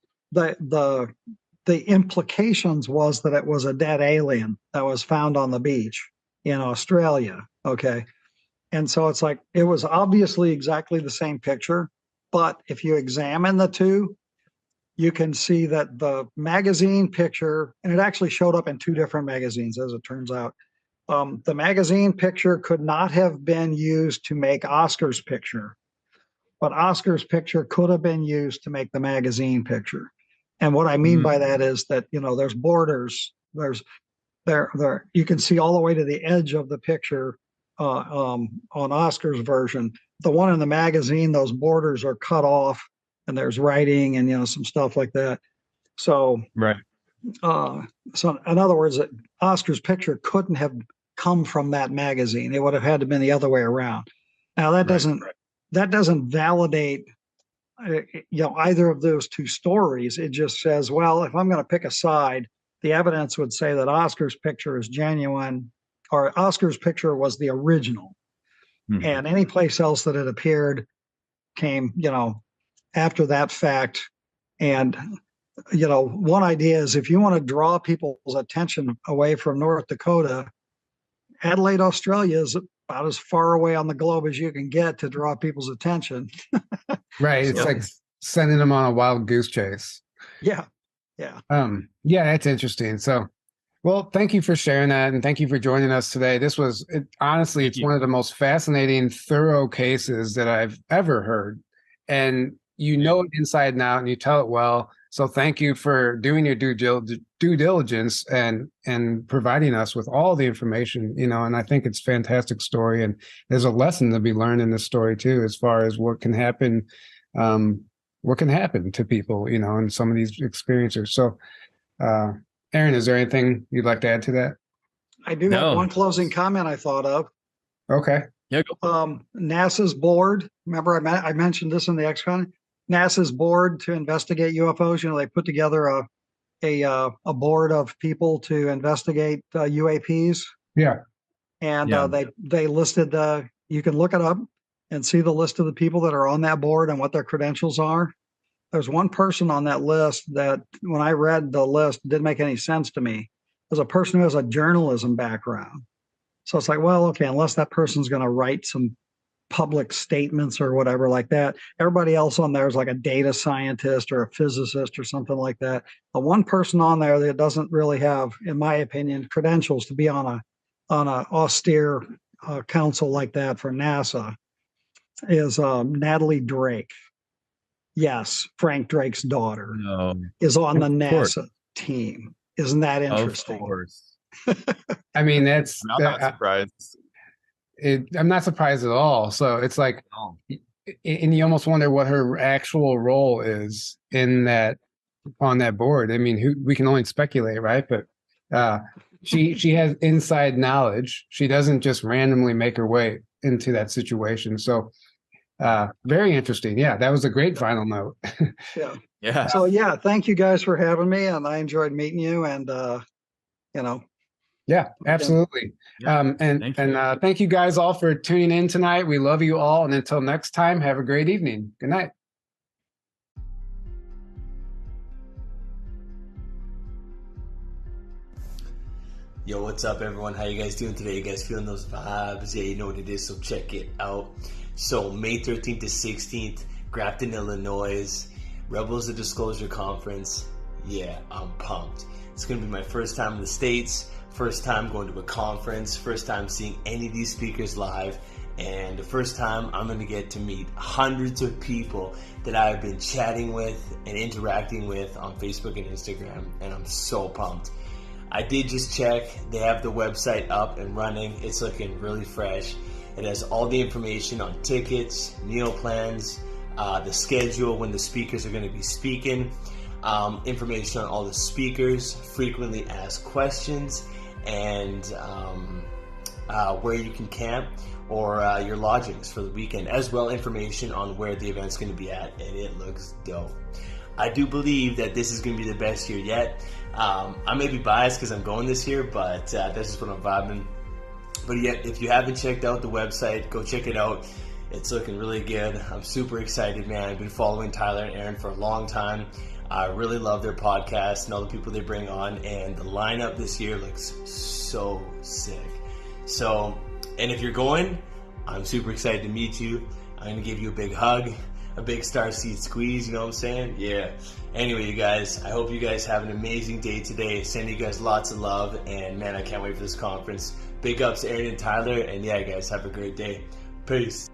the implications was that it was a dead alien that was found on the beach in Australia. Okay. And so it's like, it was obviously exactly the same picture, but if you examine the two, you can see that the magazine picture, and it actually showed up in two different magazines, as it turns out. The magazine picture could not have been used to make Oscar's picture, but Oscar's picture could have been used to make the magazine picture. And what I mean by that is that, you know, there's borders, there you can see all the way to the edge of the picture on Oscar's version. The one in the magazine, those borders are cut off, and there's writing and, you know, some stuff like that. So, right. So in other words, Oscar's picture couldn't have come from that magazine. It would have had to been the other way around. Now that doesn't validate either of those two stories. It just says, well, if I'm going to pick a side, the evidence would say that Oscar's picture is genuine, or Oscar's picture was the original. And any place else that it appeared came, after that fact. And, one idea is, if you want to draw people's attention away from North Dakota, Adelaide, Australia is about as far away on the globe as you can get to draw people's attention. Right. It's like sending them on a wild goose chase. Yeah. Yeah, that's interesting. So, well, thank you for sharing that, and thank you for joining us today. This was honestly, it's one of the most fascinating, thorough cases that I've ever heard. And you know it inside and out, and you tell it well. So thank you for doing your due diligence and providing us with all the information, and I think it's a fantastic story. And there's a lesson to be learned in this story too, as far as what can happen to people, in some of these experiences. So, Aaron, is there anything you'd like to add to that? I do have one closing comment I thought of. Okay. Yeah. NASA's board. Remember, I mentioned this in the XCon. NASA's board to investigate UFOs. They put together a board of people to investigate UAPs. Yeah. And they listed. You can look it up and see the list of the people that are on that board and what their credentials are. There's one person on that list that, when I read the list, didn't make any sense to me. There's a person who has a journalism background. So it's like, well, okay, unless that person's going to write some public statements or whatever like that. Everybody else on there is like a data scientist or a physicist or something like that. The one person on there that doesn't really have, in my opinion, credentials to be on a austere council like that for NASA is Natalie Drake. Yes, Frank Drake's daughter is on the NASA team. Isn't that interesting? Of course. I mean, I'm not surprised. I'm not surprised at all. So it's like, and you almost wonder what her actual role is on that board. I mean, we can only speculate, right? But she has inside knowledge. She doesn't just randomly make her way into that situation. So very interesting. Yeah, that was a great final note. Yeah. So thank you guys for having me, and I enjoyed meeting you. And Yeah, absolutely. And thank you guys all for tuning in tonight. We love you all. And until next time, have a great evening. Good night. Yo, what's up, everyone? How you guys doing today? You guys feeling those vibes? Yeah, you know what it is, so check it out. So May 13th to 16th, Grafton, Illinois, Rebels of Disclosure Conference. Yeah, I'm pumped. It's going to be my first time in the States, first time going to a conference, first time seeing any of these speakers live, and the first time I'm going to get to meet hundreds of people that I've been chatting with and interacting with on Facebook and Instagram, and I'm so pumped. I did just check. They have the website up and running. It's looking really fresh. It has all the information on tickets, meal plans, the schedule, when the speakers are going to be speaking, information on all the speakers, frequently asked questions, and where you can camp or your lodgings for the weekend, as well information on where the event's going to be at, and it looks dope. I do believe that this is going to be the best year yet. I may be biased because I'm going this year, but that's just what I'm vibing. But yeah, if you haven't checked out the website, go check it out. It's looking really good. I'm super excited, man. I've been following Tyler and Aaron for a long time. I really love their podcast and all the people they bring on, and the lineup this year looks so sick. So, and if you're going, I'm super excited to meet you. I'm going to give you a big hug, a big starseed squeeze, you know what I'm saying? Yeah. Anyway, you guys, I hope you guys have an amazing day today. Sending you guys lots of love, and man, I can't wait for this conference. Big ups, Aaron and Tyler, and yeah, guys, have a great day. Peace.